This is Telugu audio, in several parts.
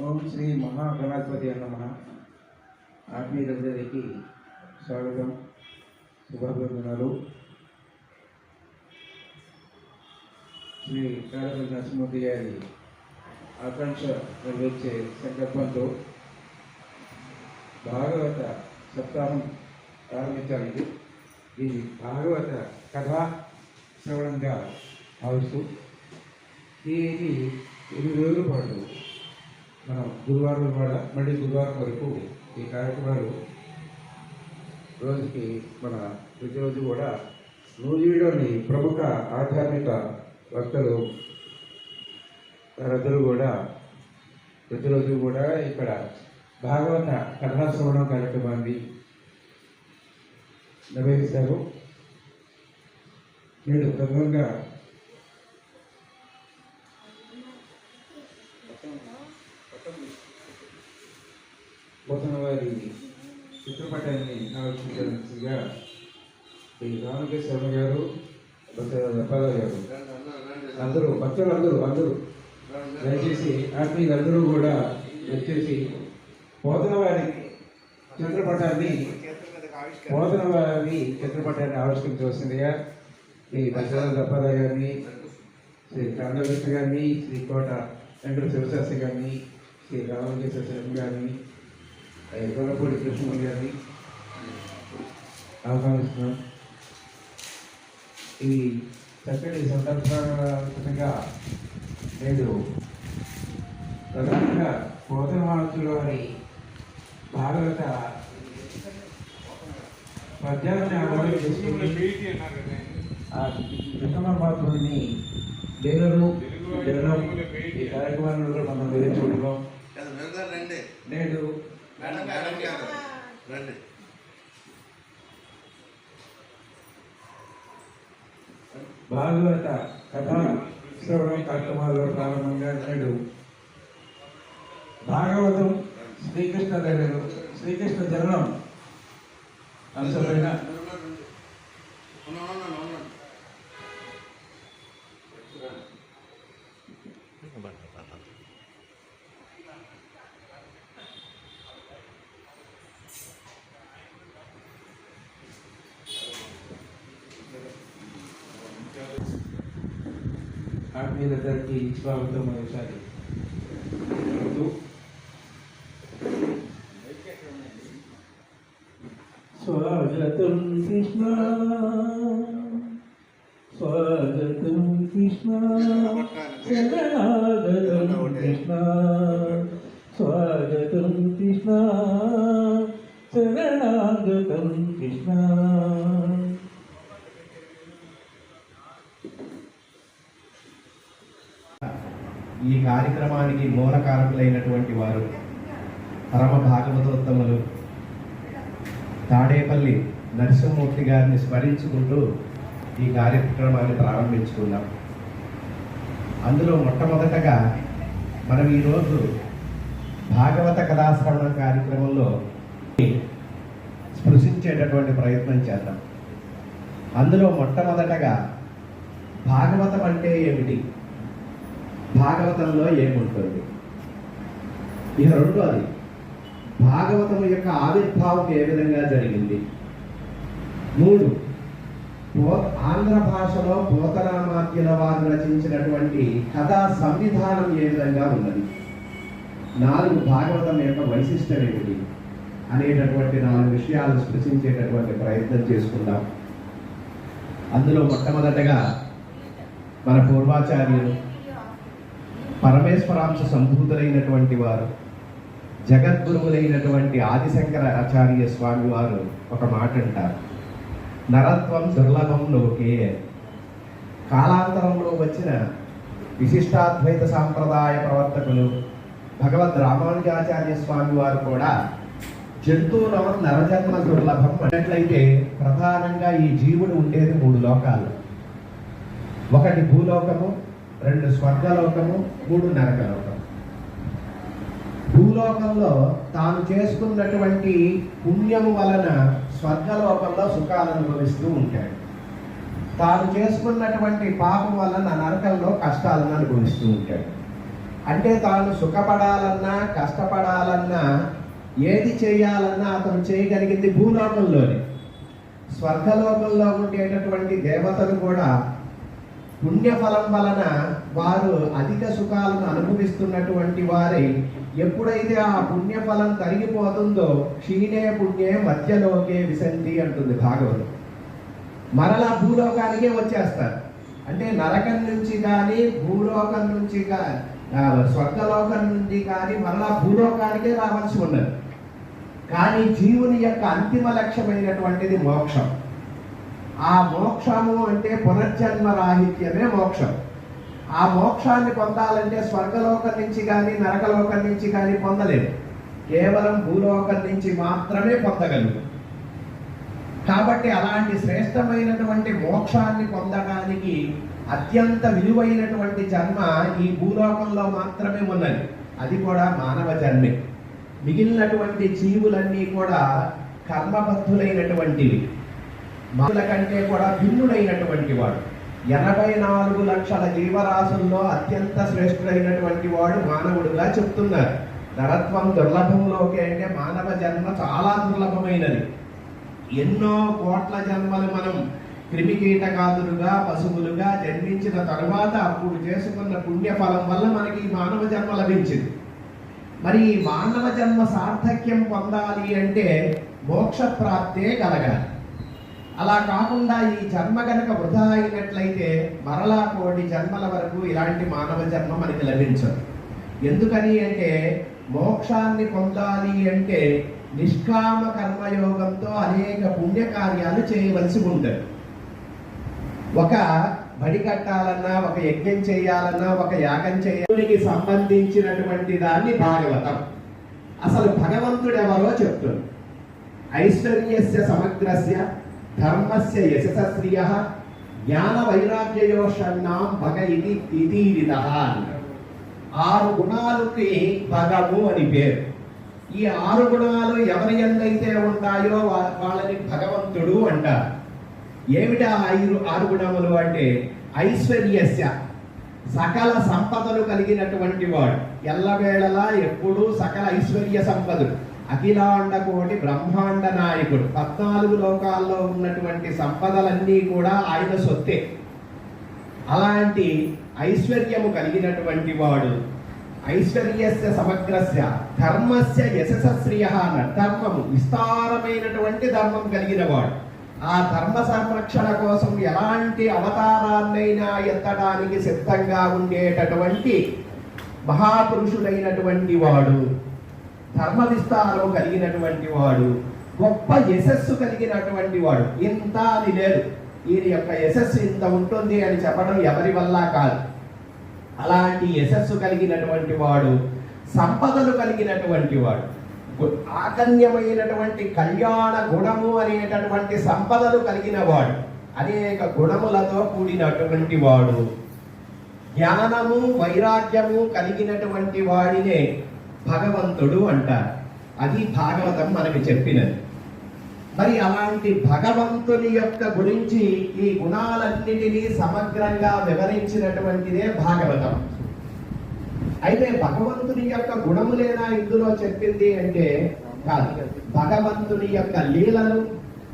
ఓం శ్రీ మహాగణాధిపతి నమః. ఆత్మీయులందరికీ స్వాగతం, శుభాభివందనాలు. శ్రీ కాళపల్లి నరసింహమూర్తి గారి ఆకాంక్ష నెరవేర్చే సంకల్పంతో భాగవత సప్తాహం ప్రారంభించాలి. ఇది భాగవత కథా శ్రవణంగా భావిస్తూ దీనికి 8 రోజుల పాటు మనం గురువారం కూడా మళ్ళీ గురువారం వరకు ఈ కార్యక్రమాలు రోజుకి ప్రతిరోజు కూడా నూజివీడులోని ప్రముఖ ఆధ్యాత్మిక వక్తలు వారందరూ కూడా ప్రతిరోజు కూడా ఇక్కడ భాగవత కథాశ్రవణం కార్యక్రమాన్ని నిర్వహిస్తారు. నేడు ప్రధానంగా పోతన వారి చిత్రపటాన్ని ఆవిష్కరించగా శ్రీ రామకృష్ణ శర్మ గారు, దప్పారావు గారు అందరూ భక్తులు అందరూ దయచేసి ఆత్మీయులందరూ కూడా వచ్చేసి పోతన వారి చిత్రపటాన్ని ఆవిష్కరించవలసిందిగా శ్రీ దప్పారావు గారిని, శ్రీ రామకృష్ణ గారిని, శ్రీ కోట వెంకట శివశాస్త్రి గారిని, శ్రీ రామకృష్ణ శర్మ గారిని, గొల్లపూడి కృష్ణ గారిని ఆహ్వానిస్తున్నాం. ఈ చక్కటి సందర్భంగా నేడు ప్రధానంగా పోతన మహర్షుల వారి భాగవత పద్యాన్ని ఆధారం చేసుకుని ఆ కృష్ణ మహాత్ముడిని జననం ఈ కార్యక్రమాలను మనం చూడడం నేడు భాగవత కథా శ్రవణం కార్యక్రమాల్లో ప్రారంభంగా నేడు భాగవతం శ్రీకృష్ణ జననం అంశమైన ఆత్మీయులందరికీ స్వాగతం. ఒకసారి స్వాగతం కృష్ణ, స్వాగతం కృష్ణ, శరణాగతం కృష్ణ, స్వాగతం కృష్ణ, శరణాగతం కృష్ణ. ఈ కార్యక్రమానికి మూలకారకులైనటువంటి వారు పరమ భాగవతోత్తములు తాడేపల్లి నరసింహమూర్తి గారిని స్మరించుకుంటూ ఈ కార్యక్రమాన్ని ప్రారంభించుకున్నాం. అందులో మొట్టమొదటగా మనం ఈరోజు భాగవత కథాశ్రవణ కార్యక్రమంలో స్పృశించేటటువంటి ప్రయత్నం చేద్దాం. అందులో మొట్టమొదటగా భాగవతం అంటే ఏమిటి, భాగవతంలో ఏముంటుంది, ఇక రెండోది భాగవతం యొక్క ఆవిర్భావం ఏ విధంగా జరిగింది, 3 ఆంధ్ర భాషలో పోతనామాత్యుల వారు రచించినటువంటి కథా సంవిధానం ఏ విధంగా ఉన్నది, 4 భాగవతం యొక్క వైశిష్టం ఏమిటి అనేటటువంటి 4 విషయాలు స్పృశించేటటువంటి ప్రయత్నం చేసుకుందాం. అందులో మొట్టమొదటగా మన పూర్వాచార్యులు పరమేశ్వరాంశ సంభూతులైనటువంటి వారు జగద్గురువులైనటువంటి ఆదిశంకరాచార్య స్వామి వారు ఒక మాట అంటారు, నరత్వం దుర్లభం లోకే. కాలాంతరంలో వచ్చిన విశిష్టాద్వైత సాంప్రదాయ ప్రవర్తకులు భగవద్ రామానుజాచార్య స్వామి వారు కూడా జంతువుల నరజన్మ దుర్లభం అన్నట్లయితే ప్రధానంగా ఈ జీవుడు ఉండేది 3 లోకాలు. 1 భూలోకము, 2 స్వర్గలోకము, 3 నరకలోకం. భూలోకంలో తాను చేసుకున్నటువంటి పుణ్యము వలన స్వర్గలోకంలో సుఖాలను అనుభవిస్తూ ఉంటాడు. తాను చేసుకున్నటువంటి పాపం వలన నరకంలో కష్టాలను అనుభవిస్తూ ఉంటాడు. అంటే తాను సుఖపడాలన్నా కష్టపడాలన్నా ఏది చేయాలన్నా అతను చేయగలిగింది భూలోకంలోనే. స్వర్గలోకంలో ఉండేటటువంటి దేవతలు కూడా పుణ్యఫలం వలన వారు అధిక సుఖాలను అనుభవిస్తున్నటువంటి వారే ఎప్పుడైతే ఆ పుణ్యఫలం తరిగిపోతుందో క్షీణే పుణ్యే మధ్యలోకే విశంతి అంటుంది భాగవతం. మరలా భూలోకానికే వచ్చేస్తారు. అంటే నరకం నుంచి కానీ భూలోకం నుంచి కానీ స్వర్గలోకం నుండి కానీ మరలా భూలోకానికే రావాల్సి ఉన్నది. కానీ జీవుని యొక్క అంతిమ లక్ష్యమైనటువంటిది మోక్షం. ఆ మోక్షము అంటే పునర్జన్మ రాహిత్యమే మోక్షం. ఆ మోక్షాన్ని పొందాలంటే స్వర్గలోకం నుంచి కానీ నరకలోకం నుంచి కానీ పొందలేదు, కేవలం భూలోకం నుంచి మాత్రమే పొందగలరు. కాబట్టి అలాంటి శ్రేష్టమైనటువంటి మోక్షాన్ని పొందడానికి అత్యంత విలువైనటువంటి జన్మ ఈ భూలోకంలో మాత్రమే ఉన్నది. అది కూడా మానవ జన్మే. మిగిలినటువంటి జీవులన్నీ కూడా కర్మబద్ధులైనటువంటివి. మానవుల కంటే కూడా భిన్నుడైనటువంటి వాడు. 84 లక్షల జీవరాశుల్లో అత్యంత శ్రేష్ఠుడైనటువంటి వాడు మానవుడుగా చెప్తున్నారు. నరత్వం దుర్లభంలోకి అంటే మానవ జన్మ చాలా దుర్లభమైనది. ఎన్నో కోట్ల జన్మలు మనం క్రిమికీటకాదులుగా పశువులుగా జన్మించిన తరువాత అప్పుడు చేసుకున్న పుణ్యఫలం వల్ల మనకి మానవ జన్మ లభించింది. మరి ఈ మానవ జన్మ సార్థక్యం పొందాలి అంటే మోక్ష ప్రాప్తే కలగాలి. అలా కాకుండా ఈ జన్మ గనక వృధా అయినట్లయితే మరలా 1,000,000 జన్మల వరకు ఇలాంటి మానవ జన్మ మనకి లభించదు. ఎందుకని అంటే మోక్షాన్ని పొందాలి అంటే నిష్కామ కర్మయోగంతో అనేక పుణ్యకార్యాలు చేయవలసి ఉంటుంది. ఒక బడి కట్టాలన్నా, ఒక యజ్ఞం చేయాలన్నా, ఒక యాగం చేయడానికి సంబంధించినటువంటి దాన్ని భాగవతం. అసలు భగవంతుడు ఎవరో చెప్తుంది. ఐశ్వర్యస్య సమగ్రస్య ధర్మస్య యశస్శ్రియ జ్ఞాన వైరాగ్యయోషణాం భగ ఇది ఇతీరితః. 6 గుణాలకి భగము అని పేరు. ఈ 6 గుణాలు ఎవరి యందైతే ఉంటాయో వాళ్ళని భగవంతుడు అంటారు. ఏమిటా 6 గుణములు అంటే ఐశ్వర్యస్య సకల సంపదలు కలిగినటువంటి వాడు, ఎల్లవేళలా ఎప్పుడూ సకల ఐశ్వర్య సంపదలు, అఖిలాండ కోటి బ్రహ్మాండ నాయకుడు, 14 లోకాల్లో ఉన్నటువంటి సంపదలన్నీ కూడా ఆయన సొత్తే. అలాంటి ఐశ్వర్యము కలిగినటువంటి వాడు. ఐశ్వర్యస్య సమగ్రస్య ధర్మస్య యశస్శ్రియ అన్నాడు. ధర్మము విస్తారమైనటువంటి ధర్మం కలిగిన వాడు. ఆ ధర్మ సంరక్షణ కోసం ఎలాంటి అవతారాన్నైనా ఎత్తడానికి సిద్ధంగా ఉండేటటువంటి మహాపురుషుడైనటువంటి వాడు. ధర్మ విస్తారం కలిగినటువంటి వాడు. గొప్ప యశస్సు కలిగినటువంటి వాడు. ఇంత అని లేదు, ఈయన యొక్క యశస్సు ఇంత ఉంటుంది అని చెప్పడం ఎవరి వల్ల కాదు. అలాంటి యశస్సు కలిగినటువంటి వాడు. సంపదలు కలిగినటువంటి వాడు. ఆకర్ణ్యమైనటువంటి కళ్యాణ గుణము అనేటటువంటి సంపదలు కలిగిన వాడు. అనేక గుణములతో కూడినటువంటి వాడు. జ్ఞానము వైరాగ్యము కలిగినటువంటి వాడినే భగవంతుడు అంటారు. అది భాగవతం మనకి చెప్పినది. మరి అలాంటి భగవంతుని యొక్క గురించి ఈ గుణాలన్నిటినీ సమగ్రంగా వివరించినటువంటిదే భాగవతం. అయితే భగవంతుని యొక్క గుణములేనా ఇందులో చెప్పింది అంటే కాదు. భగవంతుని యొక్క లీలలు,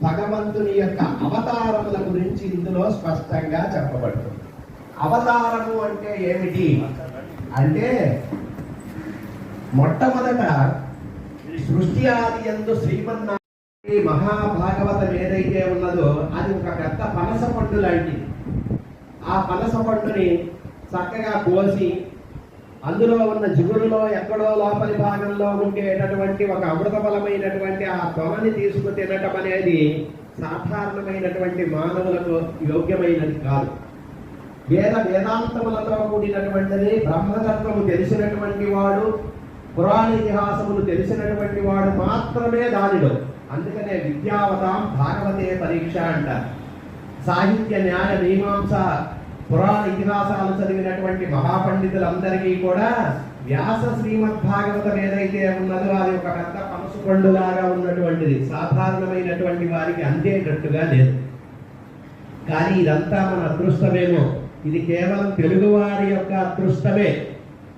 భగవంతుని యొక్క అవతారముల గురించి ఇందులో స్పష్టంగా చెప్పబడుతుంది. అవతారము అంటే ఏమిటి అంటే మొట్టమొదట సృష్టి ఆది యందు శ్రీమన్నారాయణ మహాభాగవతం ఏదైతే ఉన్నదో అది ఒక పెద్ద పనస పండు లాంటిది. ఆ పనస పండుని చక్కగా కోసి అందులో ఉన్న జిగురులో ఎక్కడో లోపలి భాగంలో ఉండేటటువంటి ఒక అమృతఫలమైనటువంటి ఆ తొనని తీసుకు తినటం అనేది సాధారణమైనటువంటి మానవులకు యోగ్యమైనది కాదు. వేదాంతములతో కూడినటువంటిది. బ్రహ్మతత్వము తెలిసినటువంటి వాడు, పురాణ ఇతిహాసములు తెలిసినటువంటి వాడు మాత్రమే దానిలో. అందుకనే విద్యావతాం భాగవతే పరీక్ష అంటారు. సాహిత్య న్యాయ మీమాంస పురాణ ఇతిహాసాలు చదివినటువంటి మహాపండితులందరికీ కూడా వ్యాస శ్రీమద్ భాగవతం ఏదైతే ఉన్నదో అది ఒక పెద్ద పనసు పండులాగా ఉన్నటువంటిది. సాధారణమైనటువంటి వారికి అందేటట్టుగా లేదు. కానీ ఇదంతా మన అదృష్టమేమో. ఇది కేవలం తెలుగువారి యొక్క అదృష్టమే.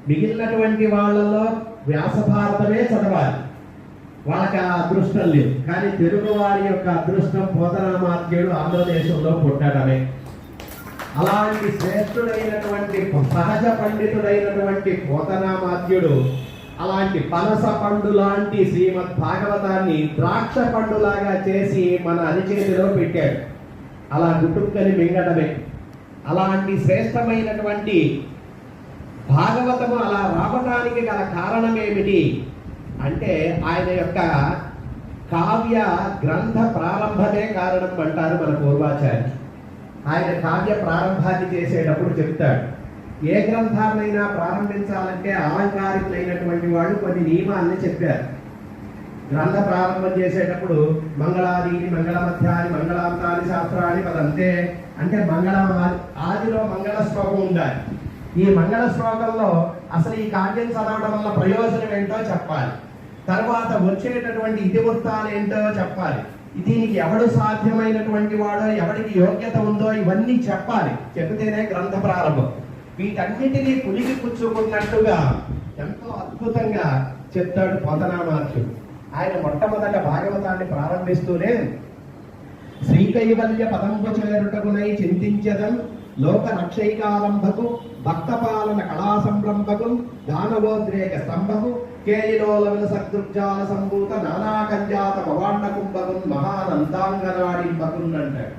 మిగిలినటువంటి వాళ్ళలో వ్యాస భారతమే చదవాలి, వాళ్ళకి ఆ అదృష్టం లేదు. కానీ తెలుగు వారి యొక్క అదృష్టం పోతనామాత్యుడు ఆంధ్రదేశంలో పుట్టడమే. అలాంటి శ్రేష్ఠుడైనటువంటి సహజ పండితుడైనటువంటి పోతనామాత్యుడు అలాంటి పనస పండు లాంటి శ్రీమద్ భాగవతాన్ని ద్రాక్ష పండులాగా చేసి మన అరిచేతిలో పెట్టాడు. అలా గుట్టుక్కని మింగడమే. అలాంటి శ్రేష్టమైనటువంటి భాగవతము అలా రావడానికి గల కారణం ఏమిటి అంటే ఆయన యొక్క కావ్య గ్రంథ ప్రారంభమే కారణం అంటారు మన పూర్వాచార్య. ఆయన కావ్య ప్రారంభాన్ని చేసేటప్పుడు చెప్తాడు, ఏ గ్రంథాన్నైనా ప్రారంభించాలంటే అలంకారికులైనటువంటి వాళ్ళు కొన్ని నియమాన్ని చెప్పారు. గ్రంథ ప్రారంభం చేసేటప్పుడు మంగళాదీని మంగళమధ్యాని మంగళాంతాని శాస్త్రాన్ని పదంతే అంటే ఆదిలో మంగళ శ్లోకం ఉండాలి. ఈ మంగళ శ్లోకంలో అసలు ఈ కావ్యం చదవడం వల్ల ప్రయోజనం ఏంటో చెప్పాలి, తర్వాత వచ్చేటటువంటి ఇతివృత్తాలు ఏంటో చెప్పాలి, దీనికి ఎవడు సాధ్యమైనటువంటి వాడో ఎవరికి యోగ్యత ఉందో ఇవన్నీ చెప్పాలి. చెబితేనే గ్రంథ ప్రారంభం. వీటన్నిటినీ పులికి పుచ్చుకున్నట్టుగా ఎంతో అద్భుతంగా చెప్తాడు పోతనామాత్యుడు. ఆయన మొట్టమొదట భాగవతాన్ని ప్రారంభిస్తూనే శ్రీకైవల్య పదంబు చేరుటకునై చింతించదం లోక రక్షైకారంభకు భక్త పాలన కళా సంరంభకు దానవోద్రేక స్తంభకు కేలిలోల సద్దుర్జాల సంభూత నానా కంజాత భవాండ కుంభకున్ మహానందాంగనాడింపకున్ అంటాడు.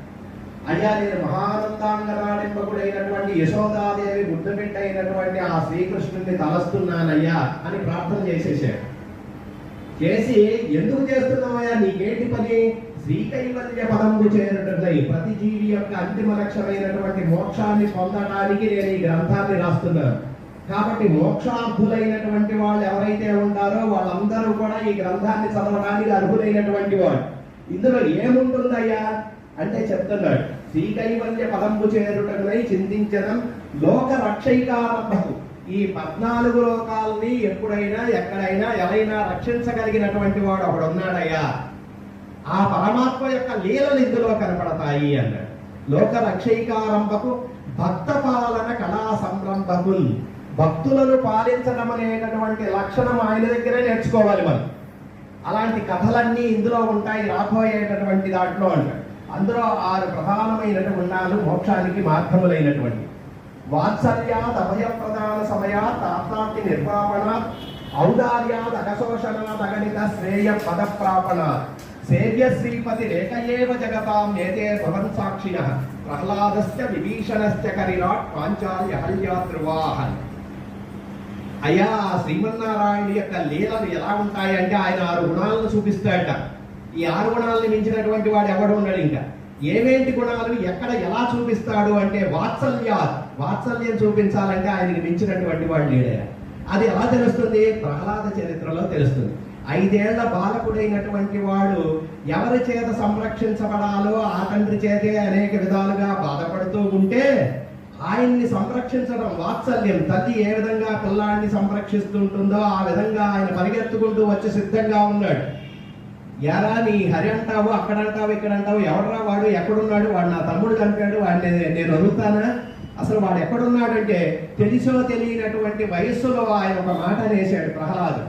అయ్యా నేను మహానందాంగనాడింపకుడైనటువంటి యశోదాదేవి ముద్దుబిడ్డ అయినటువంటి ఆ శ్రీకృష్ణుడిని తలస్తున్నానయ్యా అని ప్రార్థన చేసేసాడు. చేసి ఎందుకు చేస్తున్నావయ్యా, నీకేంటి పని? శ్రీకైవల్య పదంబు చేరుటై ప్రతి జీవి యొక్క అంతిమ లక్ష్యమైనటువంటి మోక్షాన్ని పొందడానికి నేను ఈ గ్రంథాన్ని రాస్తున్నాను. కాబట్టి మోక్షార్థులైనటువంటి వాళ్ళు ఎవరైతే ఉంటారో వాళ్ళందరూ కూడా ఈ గ్రంథాన్ని చదవడానికి అర్హులైనటువంటి వాడు. ఇందులో ఏముంటుందయ్యా అంటే చెప్తున్నాడు, శ్రీకైవల్య పదంబు చేరుటై చింతించడం లోక రక్షైకారంభకు ఈ 14 లోకాలని ఎప్పుడైనా ఎక్కడైనా ఎవరైనా రక్షించగలిగినటువంటి వాడు ఒకడు ఉన్నాడయ్యా. ఆ పరమాత్మ యొక్క లీలలు ఇందులో కనపడతాయి అన్నాడు. లోక రక్షైకారంభకు భక్త పాలన కళా సంరంభకుల్ భక్తులను పాలించడం అనేటటువంటి లక్షణం ఆయన దగ్గరే నేర్చుకోవాలి మనం. అలాంటి కథలన్నీ ఇందులో ఉంటాయి రాబోయేటటువంటి దాంట్లో అంటాడు. అందులో 6 ప్రధానమైనటువంటి గుణాలు మోక్షానికి మార్గములైనటువంటి వాత్సల్యాద్ అభయ ప్రదాన సమయాత్ ఆత్మార్తి నిర్వాపణాత్ ఔదార్యాద్ అగశోషణాత్ అగణిత శ్రేయ పద ప్రాపణాత్ సేవ్య శ్రీపతి రేఖయేవ జగతాం నేతే భవన్ సాక్షిణః ప్రహ్లాదస్య విభీషణస్య కరిరాట్ పాంచాల్య హల్యాద్రువాహన్. అయ్యా శ్రీమన్నారాయణ యొక్క లీలలు ఎలా ఉంటాయంటే ఆయన 6 గుణాలను చూపిస్తాడట. ఈ 6 గుణాలను మించినటువంటి వాడు ఎవడు ఉన్నాడు ఇంకా. ఏమేంటి గుణాలు ఎక్కడ ఎలా చూపిస్తాడు అంటే వాత్సల్యం చూపించాలంటే ఆయనకి మించినటువంటి వాడు లేడే. అది ఎలా తెలుస్తుంది? ప్రహ్లాద చరిత్రలో తెలుస్తుంది. 5 ఏళ్ల బాలకుడైనటువంటి వాడు ఎవరి చేత సంరక్షించబడాలో ఆ తండ్రి చేతే అనేక విధాలుగా బాధపడుతూ ఉంటే ఆయన్ని సంరక్షించడం వాత్సల్యం. తల్లి ఏ విధంగా పిల్లాన్ని సంరక్షిస్తుంటుందో ఆ విధంగా ఆయన పరిగెత్తుకుంటూ వచ్చి సిద్ధంగా ఉన్నాడు. ఎరా నీ హరి అంటావు, అక్కడ అంటావు, ఇక్కడ అంటావు, ఎవడరా వాడు, ఎక్కడున్నాడు, వాడు నా తమ్ముడు చంపాడు, వాడిని నేను అడుగుతానా, అసలు వాడు ఎక్కడున్నాడంటే తెలిసో తెలియనటువంటి వయస్సులో ఆయన ఒక మాట అనేశాడు ప్రహ్లాదు.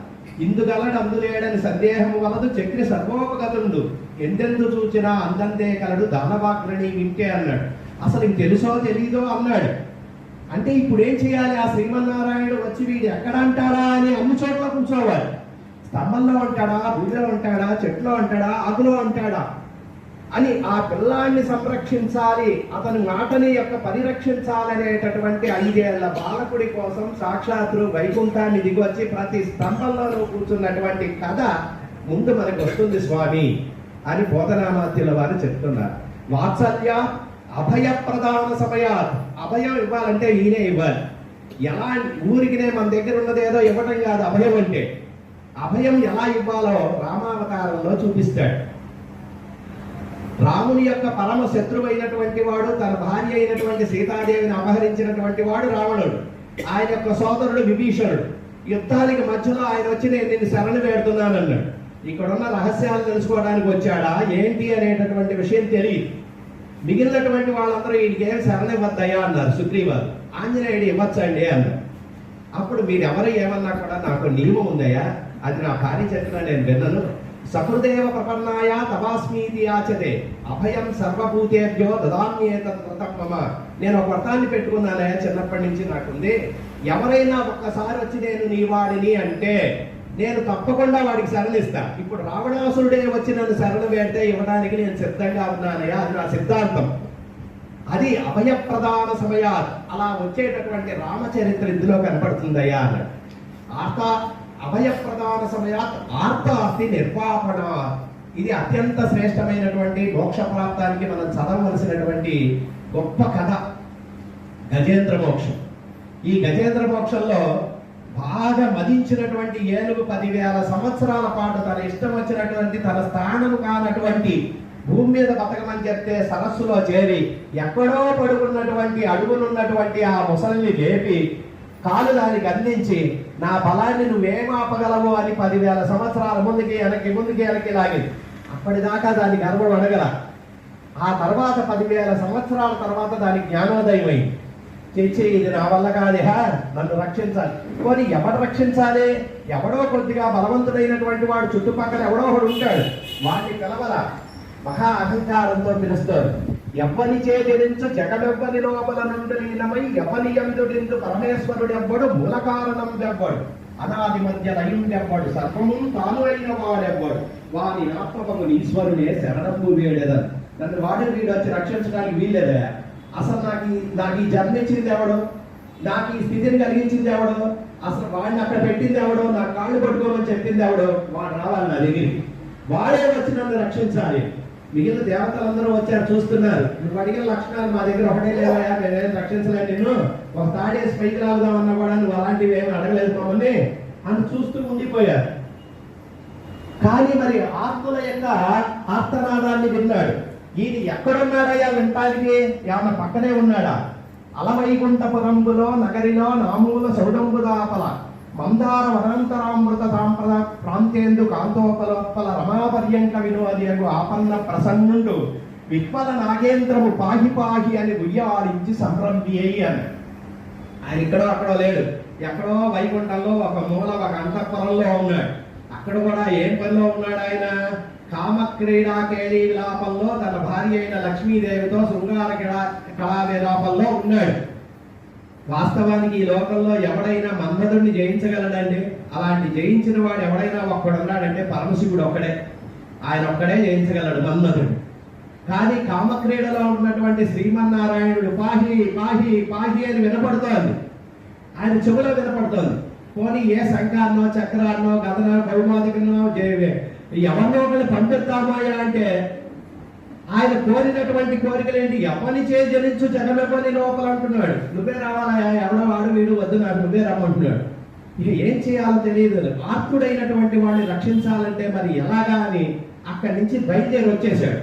ఇందుగలడు అందులేడని సందేహము వలదు చక్రి సర్వోపగతుండు ఎందెందు చూచినా అందంతే కలడు దానవాగ్రణి వింటే అన్నాడు. అసలు ఇంక తెలుసో తెలీదో అన్నాడు. అంటే ఇప్పుడు ఏం చేయాలి? ఆ శ్రీమన్నారాయణుడు వచ్చి వీడు ఎక్కడ అంటాడా అని అన్ని చోట్ల కూర్చోవాలి. స్తంభంలో ఉంటాడా, భూమిలో ఉంటాడా, చెట్లో ఉంటాడా, ఆకులో ఉంటాడా అని ఆ పిల్లాన్ని సంరక్షించాలి, అతను నాటని యొక్క పరిరక్షించాలనేటటువంటి 5 ఏళ్ల బాలకుడి కోసం సాక్షాత్తు వైకుంఠాన్ని దిగొచ్చి ప్రతి స్తంభంలోనూ కూర్చున్నటువంటి కథ ముందు మనకు వస్తుంది స్వామి అని పోతనామాత్యుల వారు చెప్తున్నారు. వాత్సల్య అభయ ప్రదాన సమయాత్ అభయం ఇవ్వాలంటే ఈయనే ఇవ్వాలి. ఎలా ఊరికినే మన దగ్గర ఉన్నదేదో ఇవ్వటం కాదు అభయం అంటే. అభయం ఎలా ఇవ్వాలో రామావతారంలో చూపిస్తాడు. రాముని యొక్క పరమ శత్రువైనటువంటి వాడు, తన భార్య అయినటువంటి సీతాదేవిని అపహరించినటువంటి వాడు రావణుడు. ఆయన యొక్క సోదరుడు విభీషణుడు. యుద్ధానికి మధ్యలో ఆయన వచ్చి నేను నిన్ను శరణు వేడుతున్నాను అన్నాడు. ఇక్కడున్న రహస్యాలు తెలుసుకోవడానికి వచ్చాడా ఏంటి అనేటటువంటి విషయం తెలియదు. మిగిలినటువంటి వాళ్ళందరూ వీడికి ఏం శరణివ్వద్దయ్యా అన్నారు. సుగ్రీవారు ఆంజనేయుడు ఇవ్వచ్చండి అన్నారు. అప్పుడు మీరెవరు ఏమన్నా కూడా నాకు నియమం ఉందయ్యా, అది నా భార్య చెప్పినా నేను విన్నను. సకృదేవ ప్రపన్నాయ తవాస్మీతి యాచతే అభయం సర్వభూతేభ్యో దదామ్యేతత్వ్రతం మమ. నేను ఒక వ్రతాన్ని పెట్టుకున్నానయ్యా, చిన్నప్పటి నుంచి నాకుంది. ఎవరైనా ఒక్కసారి వచ్చి నేను నీ వాడిని అంటే నేను తప్పకుండా వాడికి శరణిస్తా. ఇప్పుడు రావణాసురుడే వచ్చి నన్ను శరణ వేడితే ఇవ్వడానికి నేను సిద్ధంగా ఉన్నానయ్యా, అది నా సిద్ధాంతం. అది అభయప్రదాన సమయాత్, అలా వచ్చేటటువంటి రామచరిత్ర ఇందులో కనపడుతుందయ్యా అన్నాడు. అభయప్రదాన సమయాత్ ఆర్తాస్తి నిర్వాపణ. ఇది అత్యంత శ్రేష్టమైనటువంటి మోక్ష ప్రాప్తానికి మనం చదవవలసినటువంటి గొప్ప కథ గజేంద్ర మోక్షం. ఈ గజేంద్ర మోక్షంలో బాగా మదించినటువంటి ఏనుగు 10,000 సంవత్సరాల పాటు తన ఇష్టం వచ్చినటువంటి తన స్థానం కానటువంటి భూమి మీద బతకమని చెప్తే సరస్సులో చేరి ఎక్కడో పడుకున్నటువంటి అడుగునున్నటువంటి ఆ ముసలిని లేపి కాలు దానికి అందించి నా బలాన్ని నువ్వేమాపగలవు అని 10,000 సంవత్సరాల ముందుకి వెనక్కి లాగింది. అప్పటిదాకా దాని గర్వం అడగల. ఆ తర్వాత 10,000 సంవత్సరాల తర్వాత దానికి జ్ఞానోదయం అయింది. చేసి ఇది నా వల్ల కాదేహా, నన్ను రక్షించాలి. పోనీ ఎవడు రక్షించాలి? ఎవడో కొద్దిగా బలవంతుడైనటువంటి వాడు చుట్టుపక్కల ఎవడో ఒకడు ఉంటాడు, వాడిని పిలవల. మహా అహంకారంతో పిలుస్తారు. ఎవ్వని చేదిరించు జగడెవ్వని లోపల నుండి లీనమై ఎవని యందుడిందు పరమేశ్వరుడు ఎవ్వడు, మూల కారణం ఎవ్వడు, అనాది మధ్య లయుండెవ్వడు, సర్వము తాను అయిన వాడెవ్వడు, వాని ఆత్మకముని ఈశ్వరుడే శరణము వేడేదని. నన్ను వాడు వీడు వచ్చి రక్షించడానికి వీల్లేదా? అసలు నాకు ఈ జన్మించింది ఎవడు, నాకు ఈ స్థితిని కలిగించింది ఎవడు, అసలు వాడిని అక్కడ పెట్టింది ఎవడు, నా కాళ్ళు పట్టుకోమని చెప్పింది ఎవడు, వాడు రావాలి నా దగ్గరికి, వాడే వచ్చి నన్ను రక్షించాలి. మిగిలిన దేవతలందరూ వచ్చారు, చూస్తున్నారు. నువ్వు అడిగిన లక్షణాలు మా దగ్గర ఒకటే లేవయా, నేనేం రక్షించలేదు నిన్ను, ఒక తాడేసి పైకి రావుదామన్నా కూడా నువ్వు అలాంటివి ఏమి అడగలేదు మమ్మల్ని అని చూస్తూ ఉండిపోయారు. కానీ మరి ఆత్మల యొక్క ఆర్తనాదాన్ని విన్నాడు. ఈయన ఎక్కడున్నాడయ్యా వింటానికి? ఆమె పక్కనే ఉన్నాడా? అలవైకుంఠపురంబులో నగరిలో నామూల సౌడంబుదాపల మందార వనాంతరామృత సాంప్రద ప్రాంతేందు కాంతోపలోప్పల రమాపర్యంక వినోదియగు ఆపన్న ప్రసన్నుండు విహ్వల నాగేంద్రము పాహి పాహి అని ఉయ్యాలించి సంరంభి అని. ఆయన ఇక్కడో అక్కడో లేడు, ఎక్కడో వైకుంఠంలో ఒక మూల ఒక అంతఃపురంలో ఉన్నాడు. అక్కడ కూడా ఏం పనిలో ఉన్నాడు ఆయన? కామక్రీడా కేళీ విలాపంలో తన భార్య అయిన లక్ష్మీదేవితో శృంగార కళా విలాపంలో ఉన్నాడు. వాస్తవానికి ఈ లోకంలో ఎవడైనా మన్మధుడిని జయించగలడండి? అలాంటి జయించిన వాడు ఎవడైనా ఒక్కడున్నాడంటే పరమశివుడు ఒక్కడే. ఆయన ఒక్కడే జయించగలడు మన్మధుడు. కానీ కామక్రీడలో ఉన్నటువంటి శ్రీమన్నారాయణుడు పాహి పాహి పాహి అని వినపడుతోంది, ఆయన చెవులో వినపడుతోంది. పోనీ ఏ శంఖాన్నో చక్రాన్నో గదనో కౌమాదికనో ఎవరినో ఒకరిని పంపిస్తామాయా అంటే ఆయన కోరినటువంటి కోరికలేంటి? ఎవరిని జనించు జగమెవ్వని లోపల అంటున్నాడు. నువ్వే రావాలయా, ఎవడో వాడు వీడు వద్దు, నాకు నువ్వే రమ్మంటున్నాడు. ఇక ఏం చేయాలో తెలియదు. ఆర్తుడైనటువంటి వాడిని రక్షించాలంటే మరి ఎలాగా అని అక్కడి నుంచి బయలుదేరి వచ్చేసాడు.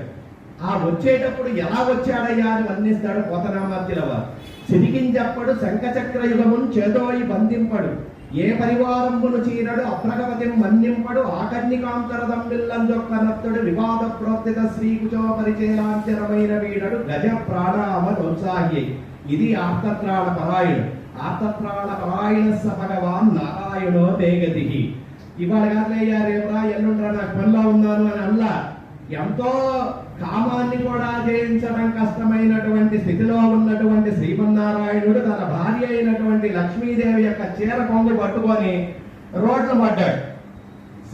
ఆ వచ్చేటప్పుడు ఎలా వచ్చాడయ్యా అని వర్ణిస్తాడు పోతనామాత్యుల వారు. సిరికించప్పడు శంఖచక్ర యుగమును చేదోయి బంధింపడు, ఏ పరివారంబును చీరడు అప్రగవతిం మన్నింపడు, ఆకర్ణికాంతరదంబిల్లంజొక్కనత్తుడు వివాద ప్రోత్తిత శ్రీకుచో పరిచయలాంచరమైన వీడడు గజ ప్రాణామోత్సాహి. ఇది ఆర్తత్రాణ పరాయణుడు. ఆర్తత్రాణ పరాయణ స భగవాన్ నారాయణో తేగతి. ఇవాళ కాదులయ్యా రేపురా ఎల్లుండ్రా నాకు పనిలో ఉన్నాను అని అల్లా. ఎంతో కామాన్ని కూడా జయించడం కష్టమైనటువంటి స్థితిలో ఉన్నటువంటి శ్రీమన్నారాయణుడు తన భార్య అయినటువంటి లక్ష్మీదేవి యొక్క చీర కొంగు పట్టుకొని రోడ్లు పడ్డాడు.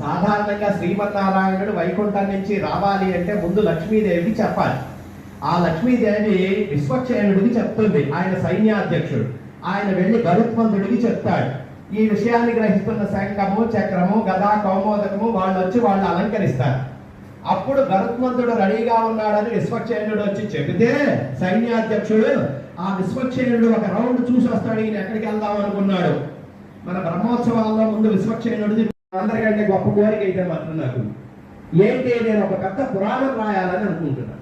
సాధారణంగా శ్రీమన్నారాయణుడు వైకుంఠం నుంచి రావాలి అంటే ముందు లక్ష్మీదేవికి చెప్పాలి. ఆ లక్ష్మీదేవి విశ్వక్షేణుడికి చెప్తుంది, ఆయన సైన్యాధ్యక్షుడు. ఆయన వెళ్ళి గరుత్మంతుడికి చెప్తాడు. ఈ విషయాన్ని గ్రహిస్తున్న శంఖము చక్రము గదా కౌమోదకము వాళ్ళు వచ్చి వాళ్ళు అలంకరిస్తారు. అప్పుడు గరుత్మంతుడు రెడీగా ఉన్నాడని విశ్వక్షేణుడు వచ్చి చెబితే సైన్యాధ్యక్షుడు ఆ విశ్వక్షేణుడు ఒక రౌండ్ చూసి వస్తాడు. ఈయన ఎక్కడికి వెళ్దాం అనుకున్నాడు. మన బ్రహ్మోత్సవాల్లో ముందు విశ్వక్షేణుడిది అందరికంటే గొప్ప కోరిక అయితే మాత్రం నాకు ఏంటి, నేను ఒక పెద్ద పురాణం రాయాలని అనుకుంటున్నాను.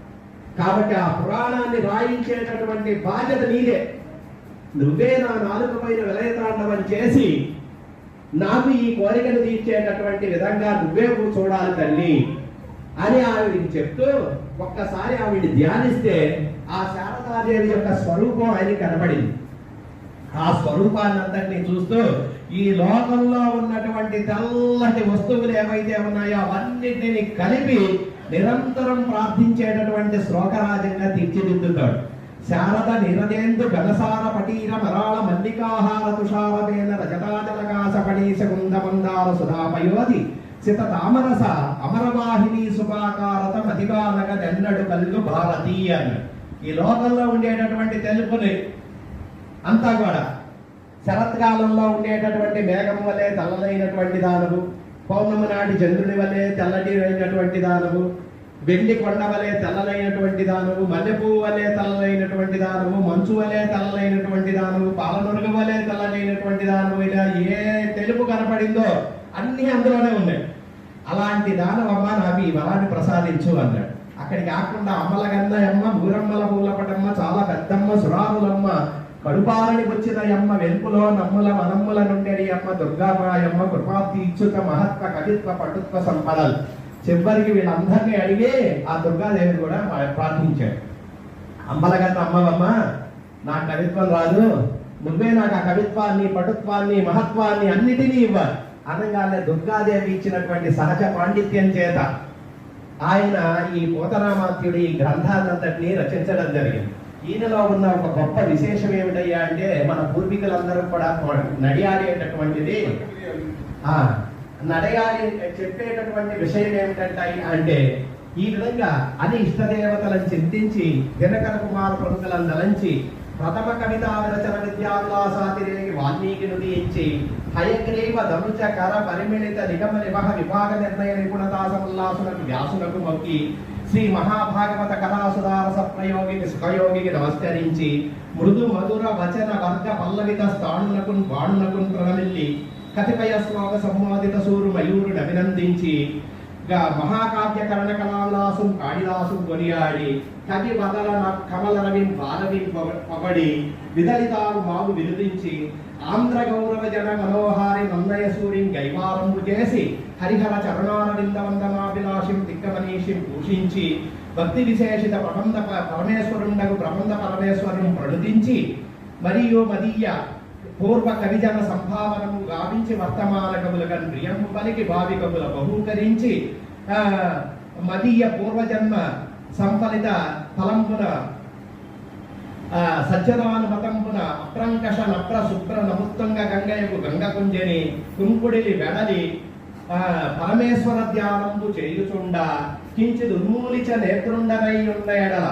కాబట్టి ఆ పురాణాన్ని రాయించేటటువంటి బాధ్యత నీదే. నువ్వే నా నాలుక పైన విలయతాండవం చేసి నాకు ఈ కోరికను తీర్చేటటువంటి విధంగా నువ్వే చూడాలి తల్లి అని ఆవిడికి చెప్తూ ఒక్కసారి ఆవిడ ధ్యానిస్తే ఆ శారదాదేవి యొక్క స్వరూపం ఆయనకి కనపడింది. ఆ స్వరూపాన్ని అంతటినీ చూస్తూ ఈ లోకంలో ఉన్నటువంటి తెల్లటి వస్తువులు ఏవైతే ఉన్నాయో అవన్నిటిని కలిపి నిరంతరం ప్రార్థించేటటువంటి శ్లోకరాజంగా తీర్చిదిద్దుతాడు. శారద నిరదేందు గణసార పటీర మరాళ మల్లికాహార తుషారవేణ రజతాజలకాశ పణీశ కుందమందార సుధామయోధి సిత తామరస అమరవాహిని సుఖాకారత మతిగానగ నెన్నడు కల్లు భారతీ అని ఈ లోకంలో ఉండేటటువంటి తెలుపుని అంతా కూడా శరత్కాలంలో ఉండేటటువంటి మేఘం వలె తెల్లనైనటువంటి దానవు, పౌర్ణమి నాటి చంద్రుని వలె తెల్లటి అయినటువంటి దానవు, వెండి కొండ వలె తెల్లనైనటువంటి దానవు, మల్లెపువ్వు వలె తెల్లనైనటువంటి దానవు, మంచు వలె తెల్లనైనటువంటి దానవు, పాలనురుగు వలె తెల్లనైనటువంటి దానవు, ఇలా ఏ తెలుపు కనపడిందో అన్ని అందులోనే ఉన్నాయి. అలాంటి దానవమ్మ నాకు ఈ వరాన్ని ప్రసాదించు అన్నాడు. అక్కడికి కాకుండా అమ్మల గన్నయమ్మ, ఊరమ్మల పూలపటమ్మ, చాలా పెద్దమ్మ, సురారులమ్మ, కడుపాలని వచ్చిన అమ్మ, వెలుపులో నమ్ముల మనమ్ముల నుండి అమ్మ, దుర్గామాయమ్మ, కృపాబ్ది ఇచ్చుత మహత్వ కవిత్వ పటుత్వ సంపదలు. చివరికి వీళ్ళందరినీ అడిగి ఆ దుర్గాదేవి కూడా ప్రార్థించాడు. అమ్మలగన్న అమ్మవమ్మ, నా కవిత్వం రాదు, నువ్వే నాకు ఆ కవిత్వాన్ని, పటుత్వాన్ని, మహత్వాన్ని అన్నిటినీ ఇవ్వాలి అనగానే దుర్గాదేవి ఇచ్చినటువంటి సహజ పాండిత్యం చేత ఆయన ఈ పోతనామాత్యుడి ఈ గ్రంథాన్నంతటినీ రచించడం జరిగింది. ఈయనలో ఉన్న ఒక గొప్ప విశేషం ఏమిటయ్యా అంటే, మన పూర్వీకులందరూ కూడా నడియాడేటటువంటిది నడయాలి చెప్పేటటువంటి విషయం ఏమిటంటే అంటే ఈ విధంగా అని ఇష్టదేవతలను చింతించి దినకర కుమార ప్రముఖులను దలంచి ప్రథమ కవితా విరచన విద్యావిలాసాతిరేగి వాల్మీకి నుడియించి హయగ్రీవ ధనుచ కర పరిమిళిత నిగమ నివహ విభాగ నిర్ణయ నిపుణతా సముల్లాసులకు వ్యాసులకు మొక్కి శ్రీ మహాభాగవత కళాసుధారస ప్రయోగికి సుఖయోగికి నమస్కరించి మృదు మధుర వచన వర్గ పల్లవిత స్థాణులకు బాణులకు ప్రణమిల్లి కతిపయ శ్లోక సంవాదిత సూరు మయూరుని అభినందించి మహాకావ్య కరణ కళావిలాసం కాళిదాసు కొనియాడి కవి బదల కమల రవిం బాలవిం పొగడి విదలితారు మావు వినుదించి ఆంధ్ర గౌరవ జన మనోహారి నన్నయ సూరిం గైవారంభు చేసి హరిహర చరణారవింద వందనాభిలాషిం దిగ్గమనీషిం భూషించి భక్తి విశేషిత ప్రబంధ పరమేశ్వరుండగు ప్రబంధ పరమేశ్వరుని ప్రణుదించి మరియు మదీయ పూర్వ కవిజన సంభావనము గావించి వర్తమాన కవులకన్ ప్రియంపు పలికి భావి కవుల బహూకరించి మదీయ పూర్వజన్మ సంఫలిత ఫలంపున సజ్జనానుమతంపున అప్రంకష నప్ర శుభ్ర నముత్తంగ గంగయకు గంగకుంజని కుంకుడిలి వెడలి పరమేశ్వర ధ్యానంబు చేయుచుండ కించిద్ ఉన్మూలిచ నేత్రుండనై ఉన్న ఎడల